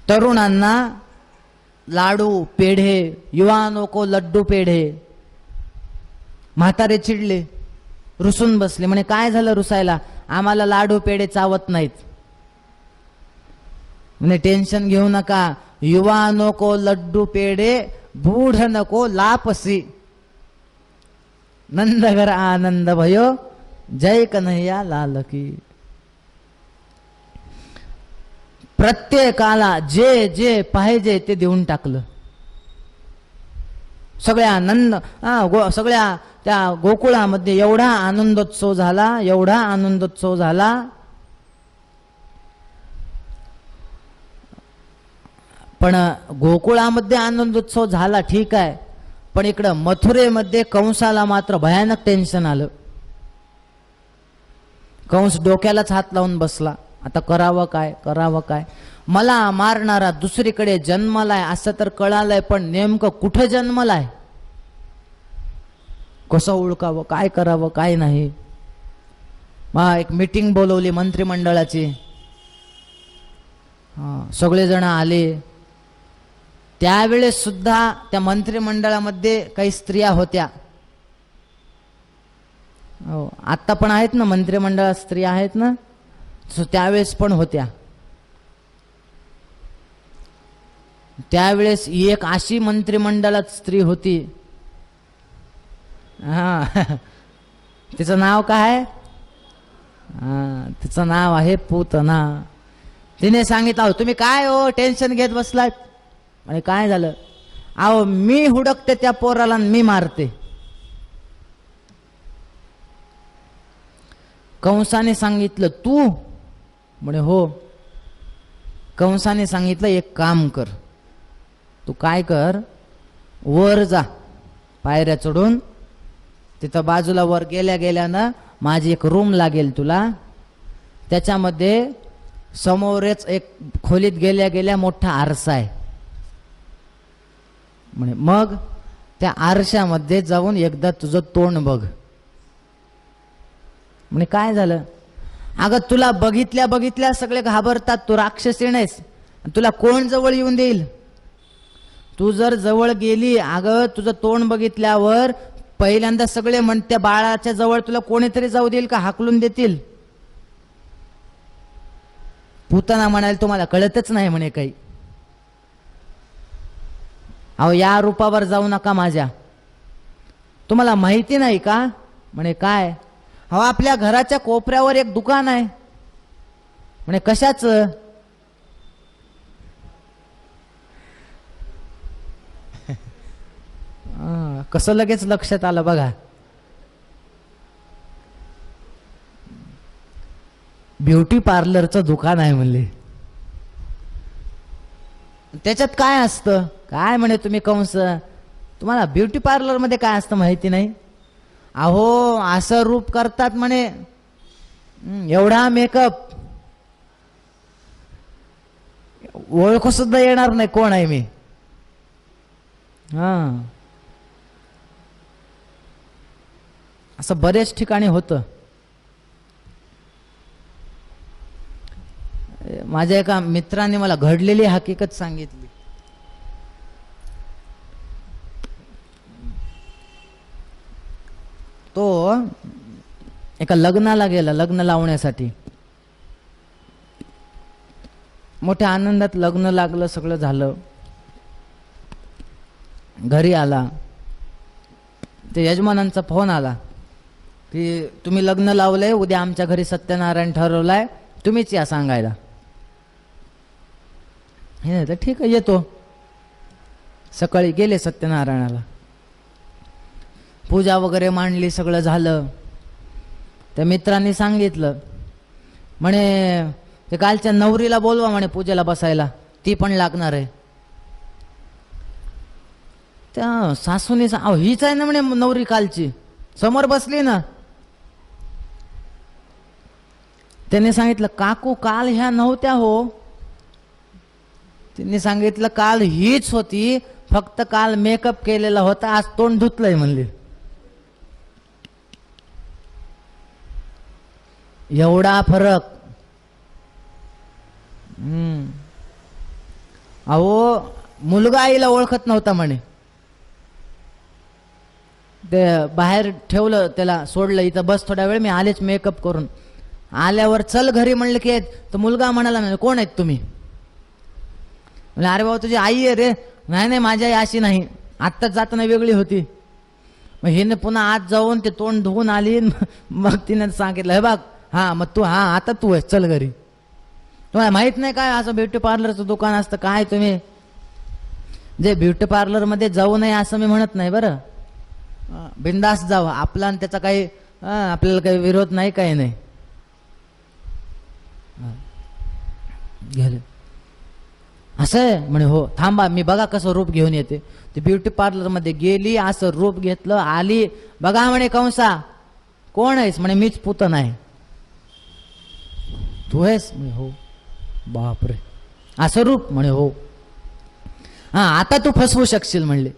S2: तरुणांना लाडू पेढे, युवानों को लड्डू पेढे. म्हातारे चिडले, रुसून बसले. म्हणे काय झालं रुसायला? आम्हाला लाडू पेढे चावत नाहीत. म्हणे टेन्शन घेऊ नका, युवानों को लड्डू पेढे, बूढ़ नको लापसी, नंदघर आनंद भयो, जय कन्हैया लाल की. प्रत्येकाला जे जे पाहिजे ते देऊन टाकलं. सगळ्या त्या गोकुळामध्ये एवढा आनंदोत्सव झाला, एवढा आनंदोत्सव झाला. पण गोकुळामध्ये आनंदोत्सव झाला ठीक आहे, पण इकडं मथुरेमध्ये कंसाला मात्र भयानक टेन्शन आलं. कंस डोक्यालाच हात लावून बसला, आता करावं काय. मला मारणारा दुसरीकडे जन्मलाय असं तर कळालंय, पण नेमकं कुठं जन्मलाय, कसं ओळखावं, काय करावं, काय नाही. मग एक मीटिंग बोलवली मंत्रिमंडळाची. सगळेजण आले. त्यावेळेस सुद्धा त्या मंत्रिमंडळामध्ये काही स्त्रिया होत्या. हो, आत्ता पण आहेत ना मंत्रिमंडळात स्त्रिया आहेत ना, त्यावेळेस पण होत्या. त्यावेळेस एक अशी मंत्रिमंडळात स्त्री होती, तिचं नाव काय? तिचं नाव आहे पूतना. तिने सांगितलं, अहो तुम्ही काय हो टेन्शन घेत बसलात. आणि काय झालं? अहो मी हुडकते त्या पोराला मी मारते. कंसाने सांगितलं तू? म्हणे हो. कंसाने सांगितलं एक काम कर, तू काय कर, वर जा पायऱ्या चढून, तिथं बाजूला वर गेल्या गेल्यानं माझी एक रूम लागेल तुला, त्याच्यामध्ये समोरच एक खोलीत गेल्या गेल्या मोठा आरसा आहे म्हणे, मग त्या आरशामध्ये जाऊन एकदा तुझं तोंड बघ. म्हणे काय झालं? अगं तुला बघितल्या बघितल्या सगळे घाबरतात, तू राक्षसी नाहीस, तुला कोण जवळ येऊन देईल? तू जर जवळ गेली, अगं तुझं तोंड बघितल्यावर पहिल्यांदा सगळे म्हणते बाळाच्या जवळ तुला कोणीतरी जाऊ देईल का, हाकलून देतील. पूतना म्हणाल तुम्हाला कळतच नाही म्हणे काही. अहो या रूपावर जाऊ नका माझ्या, तुम्हाला माहिती नाही का? म्हणे काय? अहो आपल्या घराच्या कोपऱ्यावर एक दुकान आहे. म्हणे कशाचं? कसं लगेच लक्षात आलं बघा. ब्युटी पार्लरचं दुकान आहे म्हणले. त्याच्यात काय असतं? काय म्हणे तुम्ही कंस, तुम्हाला ब्युटी पार्लर मध्ये काय असतं माहिती नाही? अहो असं रूप करतात म्हणे, एवढा मेकअप, ओळखू सुद्धा येणार नाही कोण आहे मी. असं बरेच ठिकाणी होतं. माझ्या एका मित्राने मला घडलेली हकीकत सांगितली. तो एका लग्नाला गेला, लग्न लावण्यासाठी. मोठ्या आनंदात लग्न लागलं, सगळं झालं. घरी आला, ते यजमानांचा फोन आला की तुम्ही लग्न लावलंय, उद्या आमच्या घरी सत्यनारायण ठरवलाय, तुम्हीच या सांगायला. हे तर ठीक आहे येतो. सकाळी गेले सत्यनारायणाला, पूजा वगैरे मांडली, सगळं झालं. त्या मित्रांनी सांगितलं म्हणे ते कालच्या नवरीला बोलवा म्हणे पूजेला बसायला, ती पण लागणार आहे. त्या सासूने हीच आहे ना म्हणे नवरी कालची, समोर बसली ना. त्याने सांगितलं काकू काल ह्या नव्हत्या हो. तिने सांगितलं काल हीच होती, फक्त काल मेकअप केलेला होता, आज तोंड धुतलंय म्हणले. एवढा फरक. अहो मुलगा आईला ओळखत नव्हता म्हणे. ते बाहेर ठेवलं, त्याला सोडलं, इथं बस थोड्या वेळ, मी आलेच मेकअप करून. आल्यावर चल घरी म्हणलं की, तर मुलगा म्हणाला नाही कोण आहेत तुम्ही? म्हणजे अरे बाबा तुझी आई आहे रे. नाही नाही माझी आई अशी नाही, आत्ताच जाताना वेगळी होती. मग हिने पुन्हा आत जाऊन ते तोंड धुवून आली. मग तिने सांगितलं हे बघ, हा मग तू, हा आता तू आहे, चल घरी. तुम्हाला माहित नाही काय असं ब्युटी पार्लरचं दुकान असतं काय? तुम्ही जे ब्युटी पार्लर मध्ये जाऊ नये असं मी म्हणत नाही बरं, बिंदास जावं. आपला आणि त्याचा काही आपल्याला काही विरोध नाही, काही नाही. गेले असं आहे म्हणे, हो थांबा मी बघा कसं रूप घेऊन येते. ती ब्युटी पार्लर मध्ये गेली, असं रूप घेतलं, आली. बघा म्हणे कंसा कोण आहेस? म्हणे मीच पूतना आहे. तू आहेस? म्हणे हो. बापरे, असं रूप म्हणे. हो. हा, आता तू फसवू शकशील म्हणले.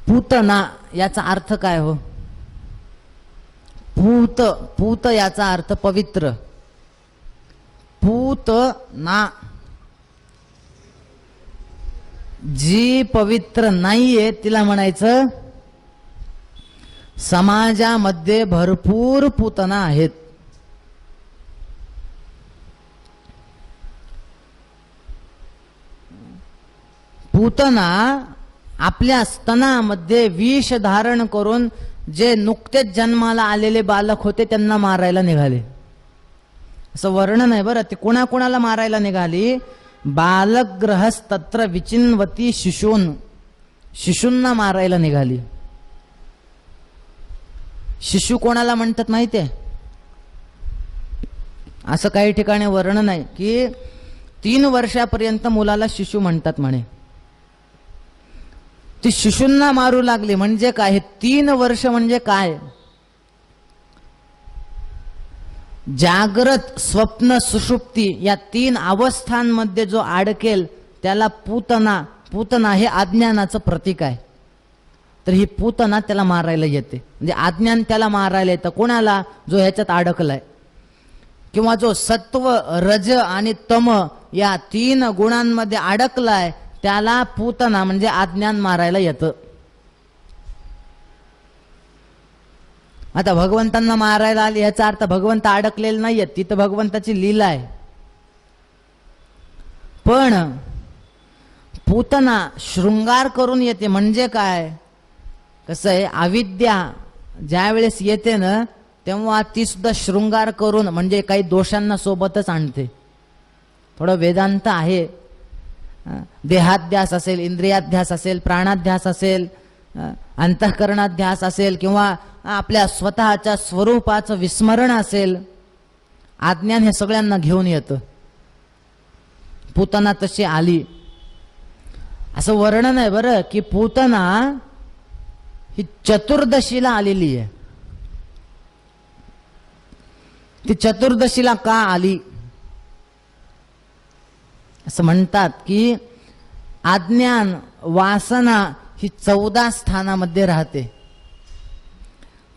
S2: पूतना याचा अर्थ काय हो? पूत, पूत याचा अर्थ पवित्र. पूत ना, जी पवित्र नाहीये तिला म्हणायचं समाजामध्ये भरपूर पूतना आहेत. पूतना आपल्या स्तनामध्ये विष धारण करून जे नुकतेच जन्माला आलेले बालक होते त्यांना मारायला निघाले. असं वर्णन आहे बरं. ते कोणाकोणाला मारायला निघाली? बालग्रहस्तत्र विचिन्वती शिशून, शिशूंना मारायला निघाली. शिशु कोणाला म्हणतात माहितीये? असं काही ठिकाणी वर्णन आहे की 3 वर्षापर्यंत मुलाला शिशु म्हणतात म्हणे. ती शिशूंना मारू लागली म्हणजे काय? 3 वर्ष म्हणजे काय? जागृत, स्वप्न, सुषुप्ती या 3 अवस्थांमध्ये जो अडकेल त्याला पूतना, पूतना हे अज्ञानाचं प्रतीक आहे. तर ही पूतना त्याला मारायला येते. म्हणजे अज्ञान त्याला मारायला येतं. कोणाला? जो ह्याच्यात अडकलाय. किंवा जो सत्व, रज आणि तम या 3 गुणांमध्ये अडकलाय त्याला पूतना म्हणजे अज्ञान मारायला येतं. आता भगवंतांना मारायला आली याचा अर्थ भगवंत अडकलेले नाहीयेत, ती तर भगवंताची लीला आहे. पण पूतना शृंगार करून येते म्हणजे काय? कसं आहे, अविद्या ज्या वेळेस येते ना तेव्हा ती सुद्धा शृंगार करून म्हणजे काही दोषांना सोबतच आणते. थोडं वेदांत आहे. देहाध्यास असेल, इंद्रियाध्यास असेल, प्राणाध्यास असेल, अंतःकरणाध्यास असेल किंवा आपल्या स्वतःच्या स्वरूपाचं विस्मरण असेल, अज्ञान हे सगळ्यांना घेऊन येतं. पूतना तशी आली. असं वर्णन आहे बरं की पूतना ही चतुर्दशीला आलेली आहे. ती चतुर्दशीला का आली? असं म्हणतात की अज्ञान, वासना ही 14 स्थानामध्ये राहते.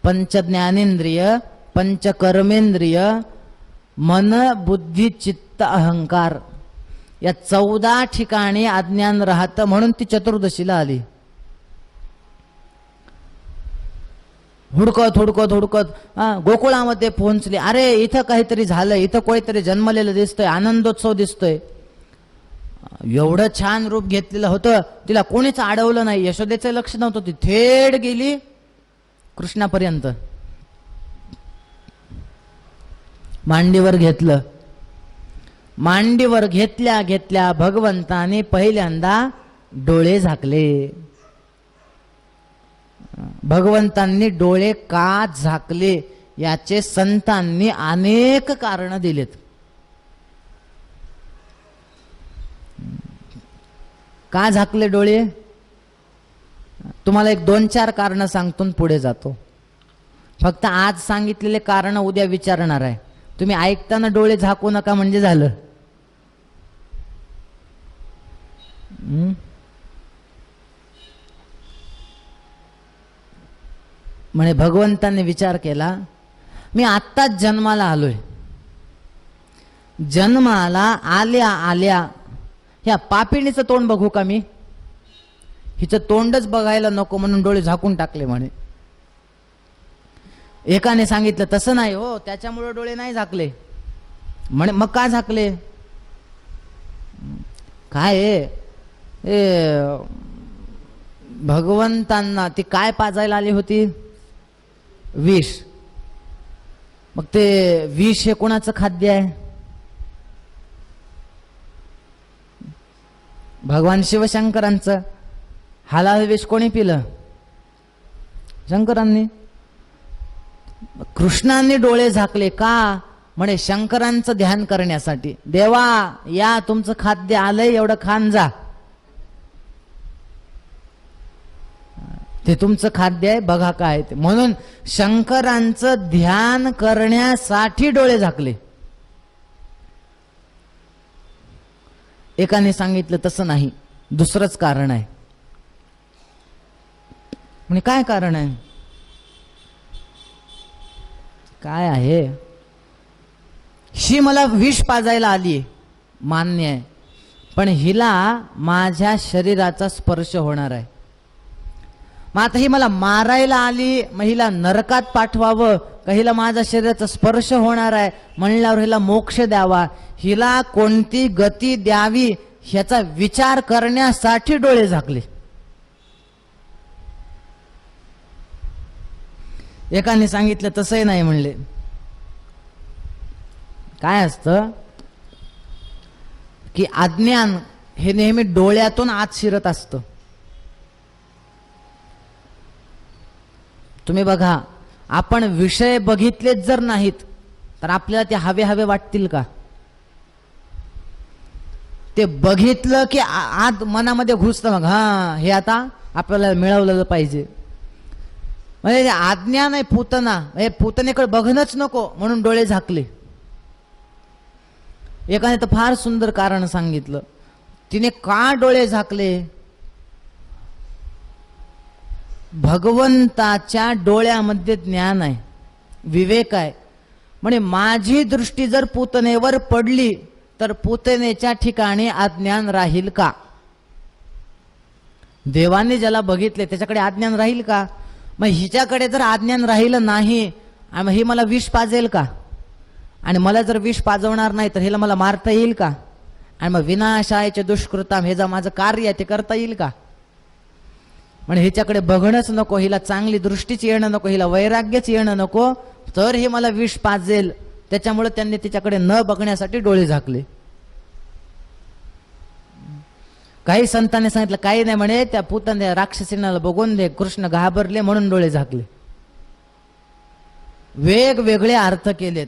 S2: पंच ज्ञानेंद्रिय, पंच कर्मेंद्रिय, मन, बुद्धी, चित्त, अहंकार या 14 ठिकाणी अज्ञान राहतं. म्हणून ती चतुर्दशीला आली. हुडकत हुडकत हुडकत गोकुळामध्ये पोहोचली. अरे इथं काहीतरी झालं, इथं कोणीतरी जन्मलेलं दिसतंय, आनंदोत्सव दिसतोय. एवढं छान रूप घेतलेलं होतं, तिला कोणीच अडवलं नाही. यशोदेचं लक्ष नव्हतं. ती थेट गेली कृष्णापर्यंत, मांडीवर घेतलं. मांडीवर घेतल्या घेतल्या भगवंताने पहिल्यांदा डोळे झाकले. भगवंतांनी डोळे का झाकले याचे संतांनी अनेक कारण दिलेत. का झाकले डोळे? तुम्हाला एक 2-4 कारण सांगतो पुढे जातो. फक्त आज सांगितलेले कारण उद्या विचारणार आहे. तुम्ही ऐकताना डोळे झाकू नका म्हणजे झालं. म्हणे भगवंतांनी विचार केला, मी आत्ताच जन्माला आलोय. जन्माला आल्या आल्या ह्या पापिणीचं तोंड बघू का मी? हिचं तोंडच बघायला नको म्हणून डोळे झाकून टाकले म्हणे. एकाने सांगितलं तसं नाही हो, त्याच्यामुळे डोळे नाही झाकले म्हणे. मग का झाकले? काय भगवंतांना ती काय पाजायला आली होती? विष. मग ते विष हे कोणाचं खाद्य आहे? भगवान शिवशंकरांचं. हलाल विष कोणी पिलं? शंकरांनी. कृष्णांनी डोळे झाकले का? म्हणे शंकरांचं ध्यान करण्यासाठी. देवा या तुमचं खाद्य आलंय, एवढं खान जा. ते तुमचं खाद्य आहे, बघा काय ते. म्हणून शंकरांचं ध्यान करण्यासाठी डोळे झाकले. एकाने सांगितलं तसं नाही, दुसरंच कारण आहे. म्हणजे काय कारण आहे? काय आहे? शी मला विष पाजायला आली, मान्य आहे, पण हिला माझ्या शरीराचा स्पर्श होणार आहे. मग आता ही मला मारायला आली, मग हिला नरकात पाठवावं का हिला माझ्या शरीराचा स्पर्श होणार आहे म्हणल्यावर हिला मोक्ष द्यावा, हिला कोणती गती द्यावी ह्याचा विचार करण्यासाठी डोळे झाकले. एकाने सांगितलं तसंही नाही म्हणले. काय असतं की अज्ञान हे नेहमी डोळ्यातून आत शिरत असतं. तुम्ही बघा, आपण विषय बघितलेच जर नाहीत तर आपल्याला ते हवे हवे वाटतील का? ते बघितलं की आत मनामध्ये घुसतं, मग हा हे आता आपल्याला मिळवलं पाहिजे. म्हणजे अज्ञान आहे पूतना, हे पूतनेकडे बघणंच नको म्हणून डोळे झाकले. एकाने तर फार सुंदर कारण सांगितलं. तिने का डोळे झाकले? भगवंताच्या डोळ्यामध्ये ज्ञान आहे, विवेक आहे. म्हणजे माझी दृष्टी जर पूतनेवर पडली तर पूतनेच्या ठिकाणी अज्ञान राहील का? देवाने ज्याला बघितले त्याच्याकडे अज्ञान राहील का? मग हिच्याकडे जर अज्ञान राहिलं नाही, मग ही मला विष पाजेल का? आणि मला जर विष पाजवणार नाही तर हिला मला मारता येईल का? आणि मग विनाशायचे दुष्कृताम हे जे माझं कार्य आहे ते करता येईल का? म्हणजे हिच्याकडे बघणंच नको, हिला चांगली दृष्टीच येणं नको, हिला वैराग्यच येणं नको, तर हे मला विष पाजेल. त्याच्यामुळे त्यांनी तिच्याकडे न बघण्यासाठी डोळे झाकले. काही संतांनी सांगितलं काही नाही म्हणे, त्या पूतने राक्षसींना बघून दे कृष्ण घाबरले म्हणून डोळे झाकले. वेगवेगळे अर्थ केलेत.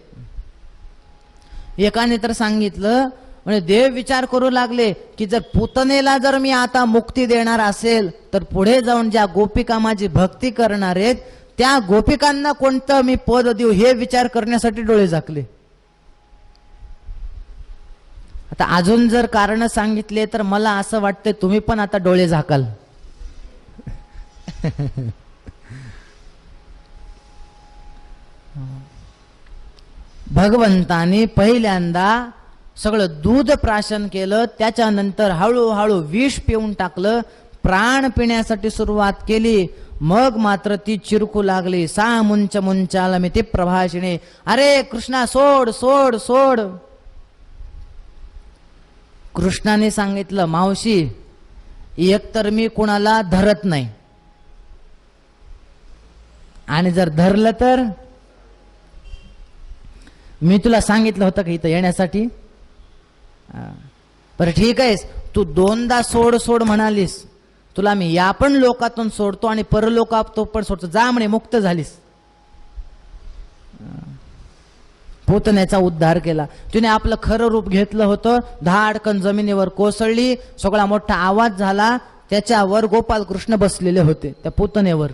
S2: एकाने तर सांगितलं म्हणजे देव विचार करू लागले की जर पूतनेला जर मी आता मुक्ती देणार असेल तर पुढे जाऊन ज्या गोपिका माझी भक्ती करणार आहेत त्या गोपिकांना कोणतं मी पद देऊ हे विचार करण्यासाठी डोळे झाकले. आता अजून जर कारण सांगितले तर मला असं वाटतं तुम्ही पण आता डोळे झाकाल. भगवंतानी पहिल्यांदा सगळं दूध प्राशन केलं, त्याच्यानंतर हळूहळू विष पिऊन टाकलं, प्राण पिण्यासाठी सुरुवात केली. मग मात्र ती चिरकू लागली. सा मुंच मुंचाल मिती प्रभाषिणे, अरे कृष्णा सोड सोड सोड. कृष्णाने सांगितलं मावशी एकतर मी कुणाला धरत नाही आणि जर धरलं तर मी तुला सांगितलं होतं का इथं येण्यासाठी? बरं ठीक आहेस, तू दोनदा सोड सोड म्हणालीस, तुला मी या पण लोकातून सोडतो आणि परलोकात पण सोडतो, जा म्हणे, मुक्त झालीस. पूतनेचा उद्धार केला. तिने आपलं खरं रूप घेतलं होतं, धाडकन जमिनीवर कोसळली, सगळा मोठा आवाज झाला, त्याच्यावर गोपाल कृष्ण बसलेले होते त्या पूतनेवर.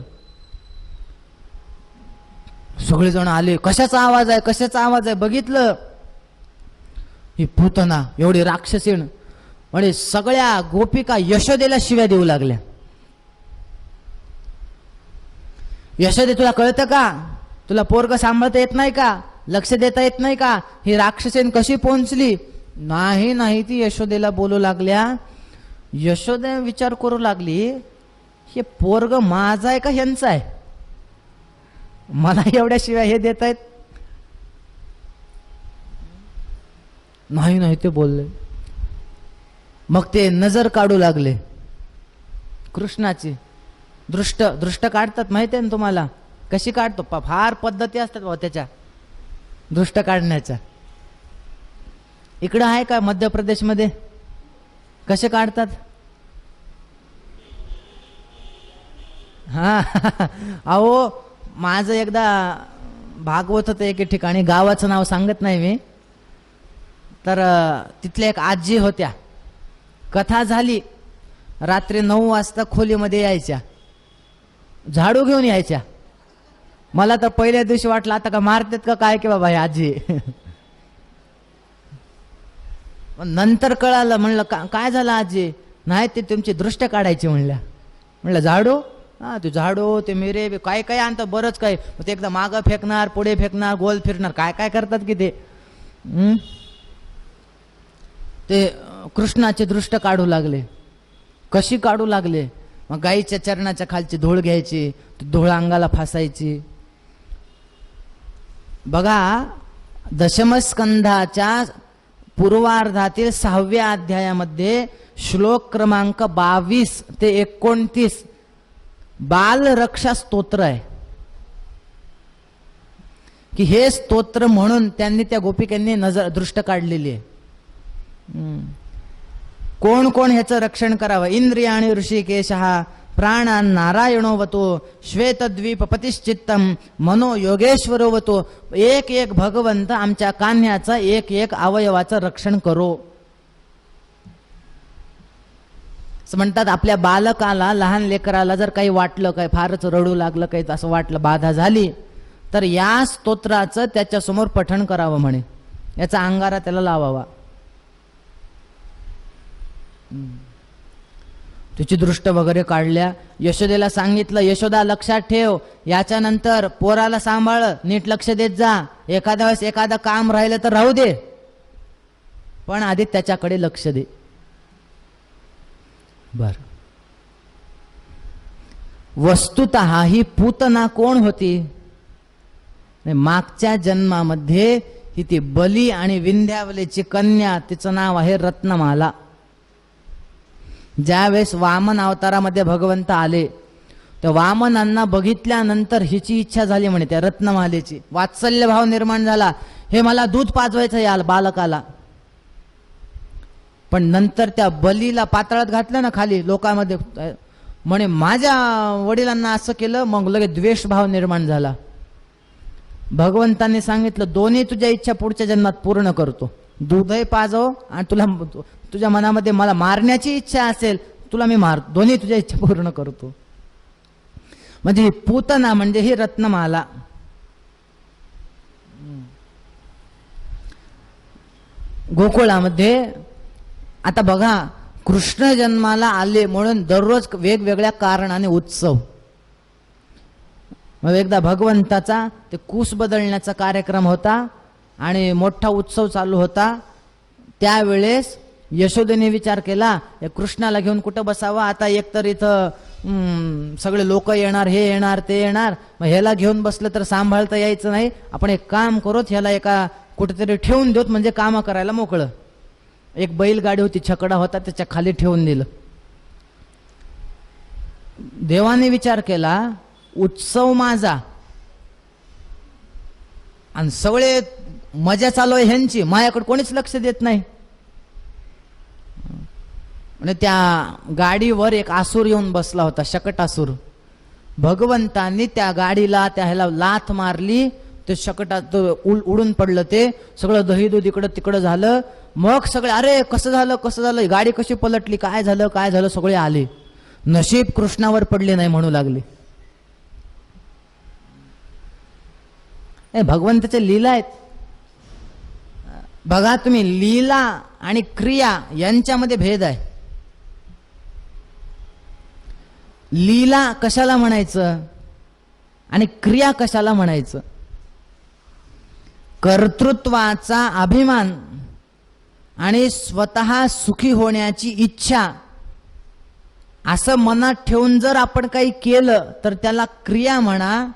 S2: सगळेजण आले, कशाचा आवाज आहे, कशाचा आवाज आहे? बघितलं, ही पूतना एवढी राक्षसीण, म्हणजे सगळ्या गोपिका यशोदेला शिव्या देऊ लागल्या. यशोदे तुला कळतं का? तुला पोरग सांभाळता येत नाही का? लक्ष देता येत नाही का? ही राक्षसीण कशी पोहोचली? नाही नाही, ती यशोदेला बोलू लागल्या. यशोदे विचार करू लागली, हे पोरग माझा आहे का ह्यांचा आहे? मला एवढ्या शिवाय हे देत आहेत. नाही नाही ते बोलले. मग ते नजर काढू लागले कृष्णाची. दृष्ट दृष्ट काढतात माहिती आहे ना तुम्हाला? कशी काढतो? फार पद्धती असतात बाबा त्याच्या दृष्ट काढण्याच्या. इकडं आहे का मध्य प्रदेशमध्ये? कसे काढतात? हा अहो, माझं एकदा भागवत होतं एके ठिकाणी, गावाचं नाव सांगत नाही मी, तर तिथल्या एक आजी होत्या. कथा झाली, रात्री 9 वाजता खोलीमध्ये यायच्या. झाडू घेऊन यायच्या. मला तर पहिल्या दिवशी वाटलं आता का मारतात का काय की बाबा हे आजी. नंतर कळालं, म्हणलं काय झालं आजी? नाही ते तुमची दृष्ट काढायची म्हणल्या. म्हणलं झाडू? हा ते झाडू ते मिरे काय काय आणतं बरंच काय. ते एकदा मागं फेकणार, पुढे फेकणार, गोल फिरणार, काय काय करतात की ते. ते कृष्णाचे दृष्ट काढू लागले. कशी काढू लागले? मग गाईच्या चरणाच्या खालची धूळ घ्यायची, धूळ अंगाला फासायची. बघा, दशमस्कंधाच्या पूर्वार्धातील 6व्या अध्यायामध्ये श्लोक क्रमांक 22 ते 29 बालरक्षा स्तोत्र आहे की हे स्तोत्र म्हणून त्यांनी त्या गोपिकांनी दृष्ट काढलेली आहे. कोण कोण ह्याचं रक्षण करावं? इंद्रियाणि ऋषिकेशः प्राणान् नारायणोवतो श्वेतद्वीप पतिश्चित्तम मनो योगेश्वरोवतो. एक एक भगवंत आमच्या कान्ह्याचा एक एक अवयवाचं रक्षण करो. असं म्हणतात आपल्या बालकाला, लहान लेकराला जर काही वाटलं, काही फारच रडू लागलं, काही असं वाटलं, बाधा झाली, तर या स्तोत्राचं त्याच्यासमोर पठण करावं म्हणे. याचा अंगारा त्याला लावावा. तिची दृष्ट वगैरे काढल्या. यशोदेला सांगितलं, यशोदा लक्षात ठेव, याच्यानंतर पोराला सांभाळ, नीट लक्ष देत जा. एखाद्या वेळेस एखादं काम राहिलं तर राहू दे, पण आधी त्याच्याकडे लक्ष दे. बर, वस्तुतः ही पूतना कोण होती? मागच्या जन्मामध्ये ही ती बली आणि विंध्यावलीची कन्या, तिचं नाव आहे रत्नमाला. ज्यावेळेस वामन अवतारामध्ये भगवंत आले, त्या वामनांना बघितल्यानंतर हिची इच्छा झाली म्हणे, त्या रत्नमालेची वात्सल्य भाव निर्माण झाला. हे मला दूध पाजवायचं या बालकाला. पण नंतर त्या बलीला पाताळात घातलं ना खाली लोकांमध्ये, म्हणे माझ्या वडिलांना असं केलं. मग लगेच द्वेष भाव निर्माण झाला. भगवंतांनी सांगितलं, दोन्ही तुझ्या इच्छा पुढच्या जन्मात पूर्ण करतो. दूधही पाजव आणि तुला तुझ्या मनामध्ये मला मारण्याची इच्छा असेल, तुला मी मार, दोन्ही तुझ्या इच्छा पूर्ण करतो. म्हणजे ही पूतना म्हणजे ही रत्नमाला. गोकुळामध्ये आता बघा, कृष्ण जन्माला आले म्हणून दररोज वेगवेगळ्या कारणाने उत्सव. मग एकदा भगवंताचा ते कूस बदलण्याचा कार्यक्रम होता आणि मोठा उत्सव चालू होता. त्यावेळेस यशोदेने विचार केला, या कृष्णाला घेऊन कुठं बसावं आता? एकतर इथं सगळे लोक येणार, हे येणार, ते येणार, मग ह्याला घेऊन बसलं तर सांभाळता यायचं नाही. आपण एक काम करूत, ह्याला एका कुठेतरी ठेवून देऊत, म्हणजे कामं करायला मोकळं. एक बैलगाडी होती, छकडा होता, त्याच्या खाली ठेवून दिलं. देवाने विचार केला, उत्सव माझा आणि सगळे मजा चालू आहे ह्यांची, माझ्याकडे कोणीच लक्ष देत नाही. म्हणजे त्या गाडीवर एक आसूर येऊन बसला होता, शकटासूर. भगवंतांनी त्या गाडीला, त्या ह्याला लाथ मारली, ते शकटात उडून पडलं. ते सगळं दही दूध इकडं तिकडं झालं. मग सगळे, अरे कसं झालं, कसं झालं, गाडी कशी पलटली, काय झालं, काय झालं, सगळे आले. नशीब कृष्णावर पडले नाही म्हणू लागले. भगवंताचे लीला आहेत. बघा तुम्ही, लीला आणि क्रिया यांच्यामध्ये भेद आहे. लीला कशाला म्हणायचं आणि क्रिया कशाला म्हणायचं? कर्तृत्वाचा अभिमान आणि स्वतः सुखी होण्याची इच्छा असं मनात ठेवून जर आपण काही केलं तर त्याला क्रिया म्हणा.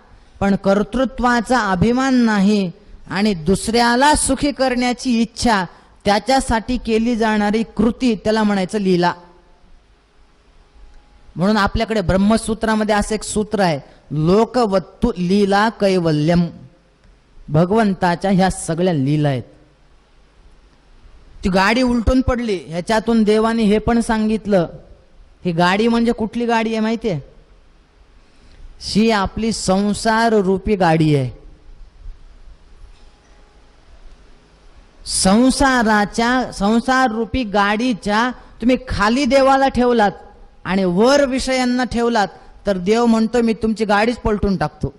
S2: पण कर्तृत्वाचा अभिमान नाही आणि दुसऱ्याला सुखी करण्याची इच्छा, त्याच्यासाठी केली जाणारी कृती, त्याला म्हणायचं लीला. म्हणून आपल्याकडे ब्रह्मसूत्रामध्ये असं एक सूत्र आहे, लोकवत्तु लीला कैवल्यम. भगवंताच्या ह्या सगळ्या लीला आहेत. ती गाडी उलटून पडली, ह्याच्यातून देवाने हे पण सांगितलं, ही गाडी म्हणजे कुठली गाडी आहे माहितीये? शी आपली संसार रूपी गाडी आहे. संसार रूपी गाडीच्या तुम्ही खाली देवाला ठेवलात आणि वर विषयांना ठेवलात तर देव म्हणतो मी तुमची गाडीच पलटून टाकतो.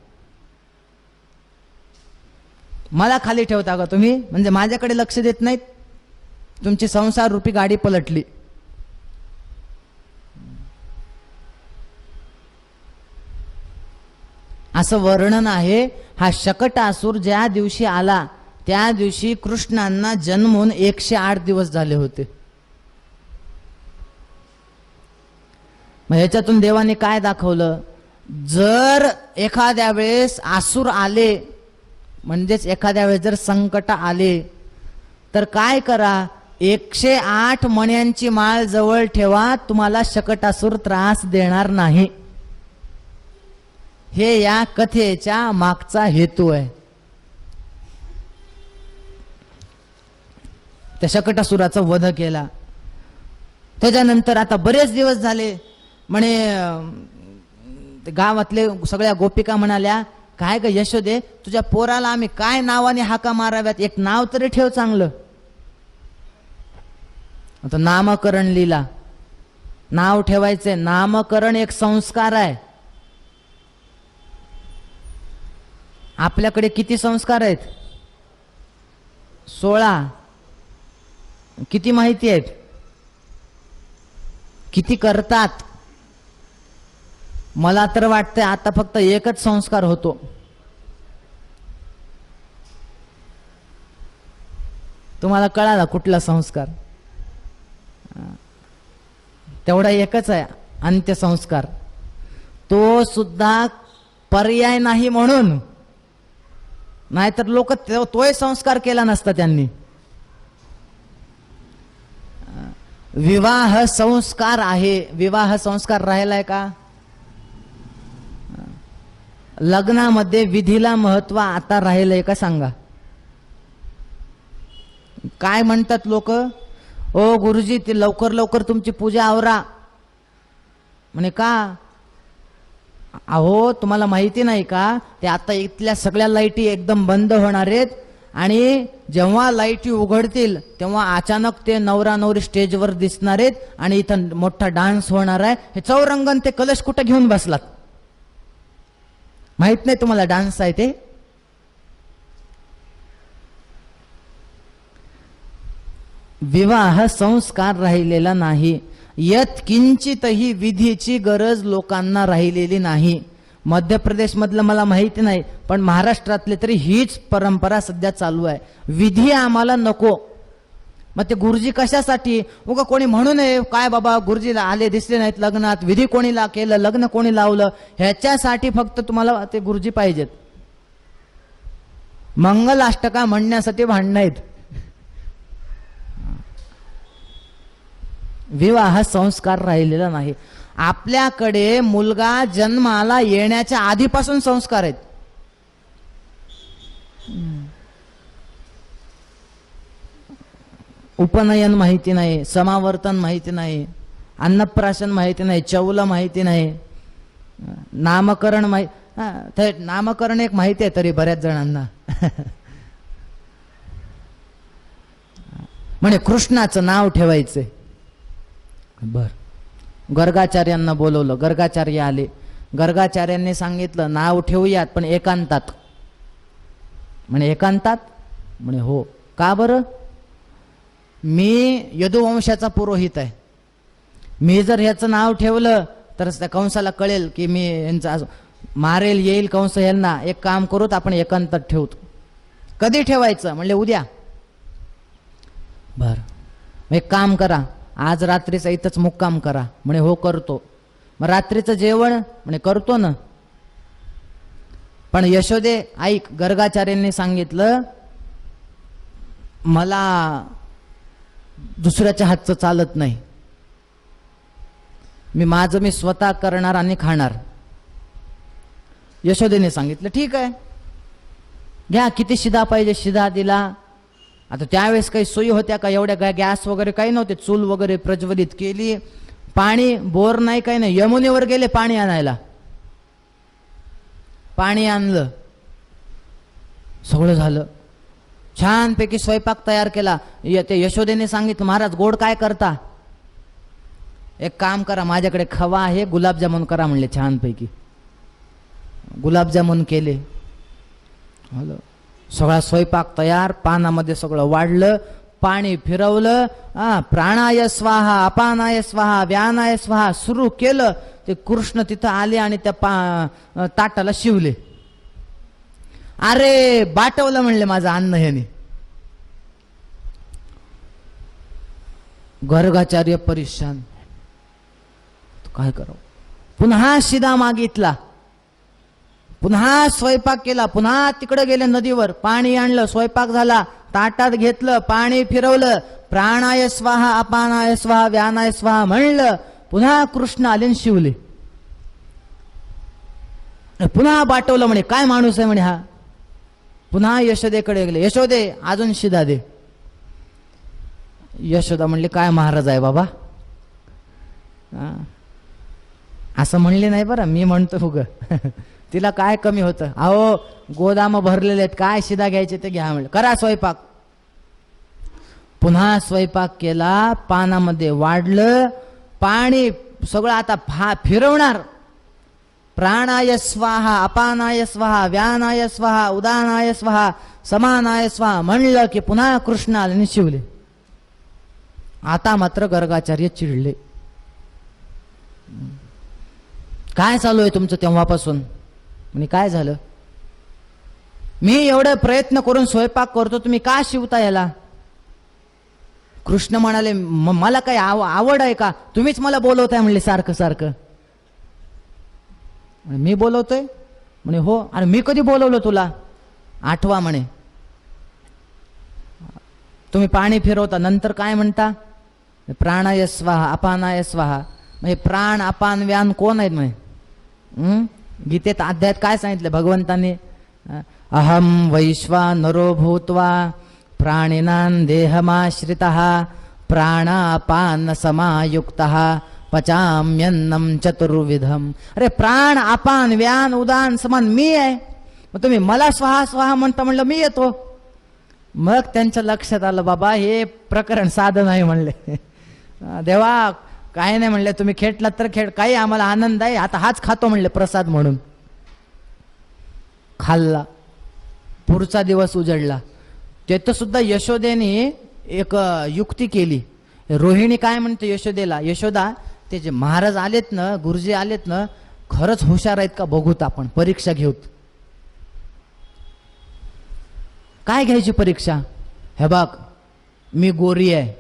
S2: मला खाली ठेवता का तुम्ही? म्हणजे माझ्याकडे लक्ष देत नाहीत, तुमची संसार रूपी गाडी पलटली. असं वर्णन आहे. हा शकटासूर ज्या दिवशी आला त्या दिवशी कृष्णांना जन्मून 108 दिवस झाले होते. मग ह्याच्यातून देवाने काय दाखवलं? जर एखाद्या वेळेस आसूर आले, म्हणजेच एखाद्या वेळेस जर संकट आले, तर काय करा? 108 मण्यांची माळ जवळ ठेवा, तुम्हाला शकटासूर त्रास देणार नाही. हे या कथेच्या मागचा हेतू आहे. त्या शकटासुराचा वध केला. त्याच्यानंतर आता बरेच दिवस झाले, म्हणे गावातले सगळ्या गोपिका म्हणाल्या, काय ग यशोदे, तुझ्या पोराला आम्ही काय नावाने हाका माराव्यात, एक नाव तरी ठेव चांगलं. आता नामकरण लीला, नाव ठेवायचे. नामकरण एक संस्कार आहे. आपल्याकडे किती संस्कार आहेत? 16. किती माहिती आहेत? किती करतात? मला तर वाटतंय आता फक्त एकच संस्कार होतो. तुम्हाला कळाला कुठला संस्कार? तेवढा एकच आहे, अंत्यसंस्कार. तो सुद्धा पर्याय नाही म्हणून, नाहीतर लोक तोय संस्कार केला नसता त्यांनी. विवाह संस्कार आहे. विवाह संस्कार राहिलाय का? लग्नामध्ये विधीला महत्व आता राहिलंय का सांगा? काय म्हणतात लोक? ओ गुरुजी, ते लवकर लवकर तुमची पूजा आवरा. म्हणे का? अहो तुम्हाला माहिती नाही का, ते आता इथल्या सगळ्या लाईटी एकदम बंद होणार आहेत, आणि जेव्हा लाईटी उघडतील तेव्हा अचानक ते नवरा नवरी स्टेजवर दिसणार आहेत, आणि इथं मोठा डान्स होणार आहे. हे चौरंगण ते कलश कुठे घेऊन बसलात? माहित नाही तुम्हाला डान्स आहे ते? विवाह संस्कार राहिलेला नाही. यत्किंचितही विधीची गरज लोकांना राहिलेली नाही. मध्य प्रदेश मधलं मला माहिती नाही, पण महाराष्ट्रातले तरी हीच परंपरा सध्या चालू आहे. विधी आम्हाला नको. मग ते गुरुजी कशासाठी? उगा कोणी म्हणू नये काय बाबा गुरुजीला आले दिसले नाहीत लग्नात, विधी कोणी केलं, लग्न कोणी लावलं, ह्याच्यासाठी फक्त तुम्हाला ते गुरुजी पाहिजेत. मंगलाष्टका म्हणण्यासाठी भांडणं आहेत. विवाह संस्कार राहिलेला नाही. आपल्याकडे मुलगा जन्माला येण्याच्या आधीपासून संस्कार आहेत. उपनयन माहिती नाही, समावर्तन माहिती नाही, अन्नप्राशन माहिती नाही, चौल माहिती नाही, नामकरण नामकरण एक माहिती आहे तरी बऱ्याच जणांना. म्हणे कृष्णाचं नाव ठेवायचंय. बर, गर्गाचार्यांना बोलवलं. गर्गाचार्य आले. गर्गाचार्यांनी सांगितलं नाव ठेवूयात पण एकांतात. म्हणे एकांतात? म्हणे हो. का बरं? मी यदुवंशाचा पुरोहित आहे. मी जर ह्याचं नाव ठेवलं तर त्या कंसाला कळेल की मी यांचा मारेल, येईल कंस यांना. एक काम करूत आपण एकांतात ठेवतो. कधी ठेवायचं? म्हणले उद्या. बर, एक काम करा, आज रात्रीचा इथंच मुक्काम करा. म्हणे हो करतो. मग रात्रीचं जेवण? म्हणे करतो ना. पण यशोदे ऐक, गर्गाचार्यांनी सांगितलं मला दुसऱ्याच्या हातचं चालत नाही. माझं मी स्वतः करणार आणि खाणार. यशोदेने सांगितलं ठीक आहे, घ्या. किती शिदा पाहिजे शिदा दिला. आता त्यावेळेस काही सोयी होत्या का? एवढ्या गॅस वगैरे काही नव्हते. चूल वगैरे प्रज्वलित केली. पाणी, बोर नाही काही नाही, यमुनेवर गेले पाणी आणायला. पाणी आणलं, सगळं झालं. छानपैकी स्वयंपाक तयार केला. ते यशोदेने सांगितलं महाराज गोड काय करता? एक काम करा, माझ्याकडे खवा आहे, गुलाबजामुन करा म्हणले छानपैकी. गुलाबजामुन केले. सगळा स्वयंपाक तयार, पानामध्ये सगळं वाढलं, पाणी फिरवलं, प्राणाय स्वाहा, अपानाय स्वाहा, व्यानाय स्वाहा सुरू केलं. ते कृष्ण तिथं आले आणि त्या ताटाला शिवले. अरे बाटवलं म्हणले माझं अन्न ह्याने. गर्गाचार्य परेशान, काय करावं. पुन्हा शिदा मागितला, पुन्हा स्वयंपाक केला, पुन्हा तिकडे गेले नदीवर, पाणी आणलं, स्वयंपाक झाला, ताटात घेतलं, पाणी फिरवलं, प्राणाय स्वाहा, अपानाय स्वाहा, व्यानाय स्वाहा म्हणलं. पुन्हा कृष्ण आले आणि शिवले. पुन्हा बाटवलं म्हणे, काय माणूस आहे म्हणे हा. पुन्हा यशोदेकडे गेले, यशोदे अजून शिदा दे. यशोदा म्हणले, काय महाराज आहे बाबा. असं म्हणले नाही बरं, मी म्हणतो उग तिला काय कमी होतं. अहो गोदाम भरलेले आहेत, काय शिदा घ्यायचे ते घ्या म्हणलं. करा स्वयंपाक. पुन्हा स्वयंपाक केला, पानामध्ये वाढलं, पाणी सगळं आता फिरवणार. प्राणाय स्वाहा, अपानाय स्वाहा, व्यानाय स्वाहा, उदानाय स्वाहा, समानाय स्वाहा म्हणलं की पुन्हा कृष्ण आले आणि शिवले. आता मात्र गर्गाचार्य चिडले. काय चालू आहे तुमचं तेव्हापासून. म्हणे काय झालं, मी एवढे प्रयत्न करून स्वयंपाक करतो, तुम्ही का शिवता याला. कृष्ण म्हणाले, मला काही आवड आहे का, तुम्हीच मला बोलवताय म्हणले सारखं सारखं. मी बोलवतोय म्हणे, हो. आणि मी कधी बोलवलं तुला, आठवा म्हणे. तुम्ही पाणी फिरवता, नंतर काय म्हणता, प्राणाय स्वाहा, अपानाय स्वाहा. म्हणजे प्राण अपान व्यान कोण आहेत म्हणे. गीतेत अध्यायात काय सांगितलं भगवंतांनी, अहम वैश्वानरो भूत्वा प्राणिनां देहमाश्रितः प्राणापान समायुक्तः पचाम्यन्नम चतुर्विधम. अरे प्राण अपान व्यान उदान समान मी आहे, मग तुम्ही मला स्वाहा स्वाहा म्हणता. म्हणलं मी येतो. मग त्यांच्या लक्षात आलं, बाबा हे प्रकरण साधं नाही म्हणले. देवा काय नाही म्हणले, तुम्ही खेटलात तर खेळ, काही आम्हाला आनंद आहे, आता हाच खातो म्हणले प्रसाद म्हणून. खाल्ला. पुढचा दिवस उजडला. तिथं सुद्धा यशोदेने एक युक्ती केली. रोहिणी काय म्हणते यशोदेला, यशोदा ते जे महाराज आलेत ना, गुरुजी आलेत ना, खरंच हुशार आहेत का बघूत, आपण परीक्षा घेऊत. काय घ्यायची परीक्षा. हे बघ मी गोरी आहे,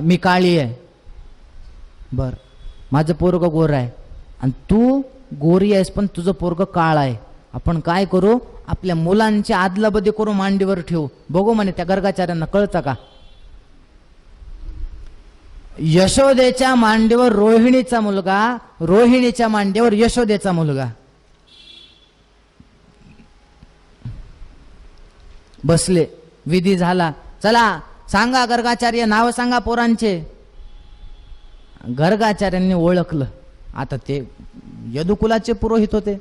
S2: मी काळी आहे, बर माझं पोरग गोर आहे आणि तू गोरी आहेस पण तुझं पोरग काळ आहे. आपण काय करू, आपल्या मुलांची आदलाबदी करू, मांडीवर ठेवू, बघू म्हणे त्या गर्गाचार्यांना कळतं का. यशोदेच्या मांडीवर रोहिणीचा मुलगा, रोहिणीच्या मांडीवर यशोदेचा मुलगा बसले. विधी झाला. चला सांगा गर्गाचार्य, नाव सांगा पोरांचे. गर्गाचार्यांनी ओळखलं. आता ते यदुकुलाचे पुरोहित होते.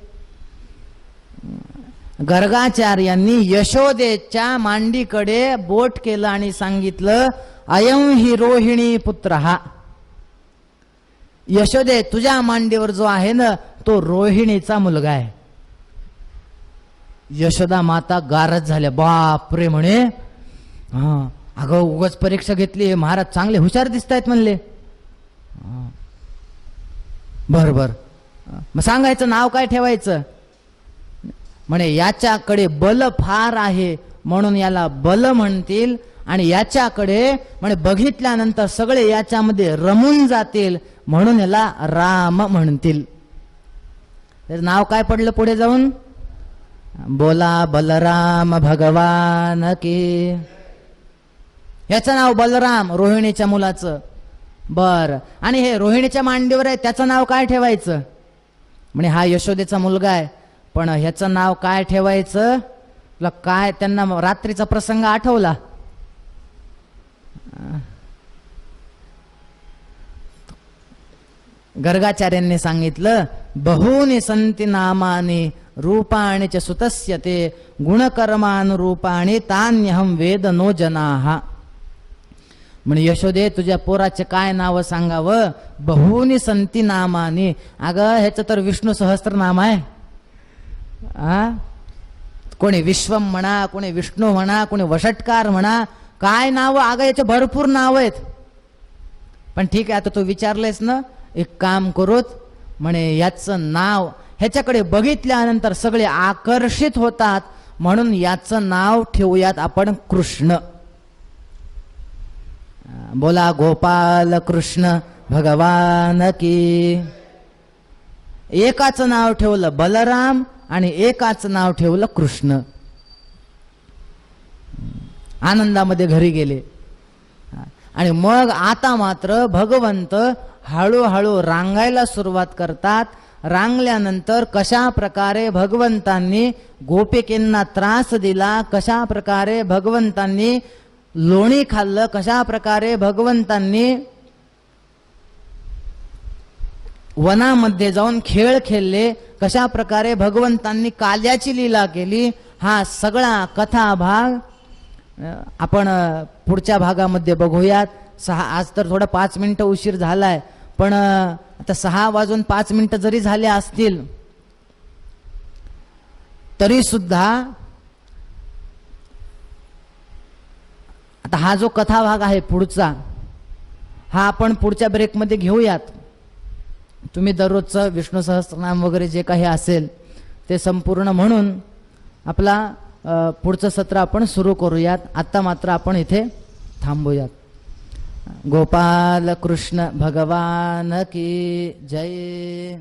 S2: गर्गाचार्यांनी यशोदेच्या मांडीकडे बोट केलं आणि सांगितलं, अयं हि रोहिणी पुत्रहा. यशोदे तुझ्या मांडीवर जो आहे ना तो रोहिणीचा मुलगा आहे. यशोदा माता गारच झाल्या. बापरे म्हणे, अगं उगाच परीक्षा घेतली, महाराज चांगले हुशार दिसत आहेत म्हणले. बर बर, मग सांगायचं नाव काय ठेवायचं. म्हणे याच्याकडे बल फार आहे म्हणून याला बल म्हणतील, आणि याच्याकडे म्हणे बघितल्यानंतर सगळे याच्यामध्ये रमून जातील म्हणून याला राम म्हणतील. तर नाव काय पडलं पुढे जाऊन, बोला बलराम भगवान की. याचं नाव बलराम, रोहिणीच्या मुलाचं. बर, आणि हे रोहिणीच्या मांडीवर आहे त्याचं नाव काय ठेवायचं. म्हणे हा यशोदेचा मुलगा आहे, पण ह्याचं नाव काय ठेवायचं. तुला काय त्यांना रात्रीचा प्रसंग आठवला. गर्गाचार्यांनी सांगितलं, बहूनि संति नामानि रूपाणि च सुतस्य ते गुणकर्मानुरूपाणि तान्यहं वेद नो जनाः. म्हणे यशोदे तुझ्या पोराचे काय नाव सांगावं, बहुनी संती नामानी. अगं ह्याचं तर विष्णू सहस्त्रनाम आहे. कोणी विश्वम म्हणा, कोणी विष्णू म्हणा, कोणी वषटकार म्हणा, काय नाव, अगं याचे भरपूर नाव आहेत. पण ठीक आहे, आता तू विचारलेस ना, एक काम करूत, म्हणे याचं नाव ह्याच्याकडे बघितल्यानंतर सगळे आकर्षित होतात, म्हणून याचं नाव ठेवूयात आपण कृष्ण. बोला गोपाल कृष्ण भगवान की. एकाचं नाव ठेवलं बलराम आणि एकाचं नाव ठेवलं कृष्ण. आनंदामध्ये घरी गेले. आणि मग आता मात्र भगवंत हळूहळू रांगायला सुरुवात करतात. रांगल्यानंतर कशा प्रकारे भगवंतांनी गोपिकेंना त्रास दिला, कशा प्रकारे भगवंतांनी लोणी खाल्लं, कशा प्रकारे भगवंतांनी वनामध्ये जाऊन खेळ खेळले, कशा प्रकारे भगवंतांनी काल्याची लीला केली, हा सगळा कथा भाग आपण पुढच्या भागामध्ये बघूयात. आज तर थोडा 5 मिनिटं उशीर झालाय, पण आता 6:05 जरी झाले असतील तरी सुद्धा आता हा जो कथा भाग आहे पुढचा, हा आपण पुढच्या ब्रेकमध्ये घेऊयात. तुम्ही दररोजचं विष्णू सहस्त्रनाम वगैरे जे काही असेल ते संपूर्ण म्हणून आपला पुढचं सत्र आपण सुरू करूयात. आत्ता मात्र आपण इथे थांबूयात. गोपाल कृष्ण भगवान की जय.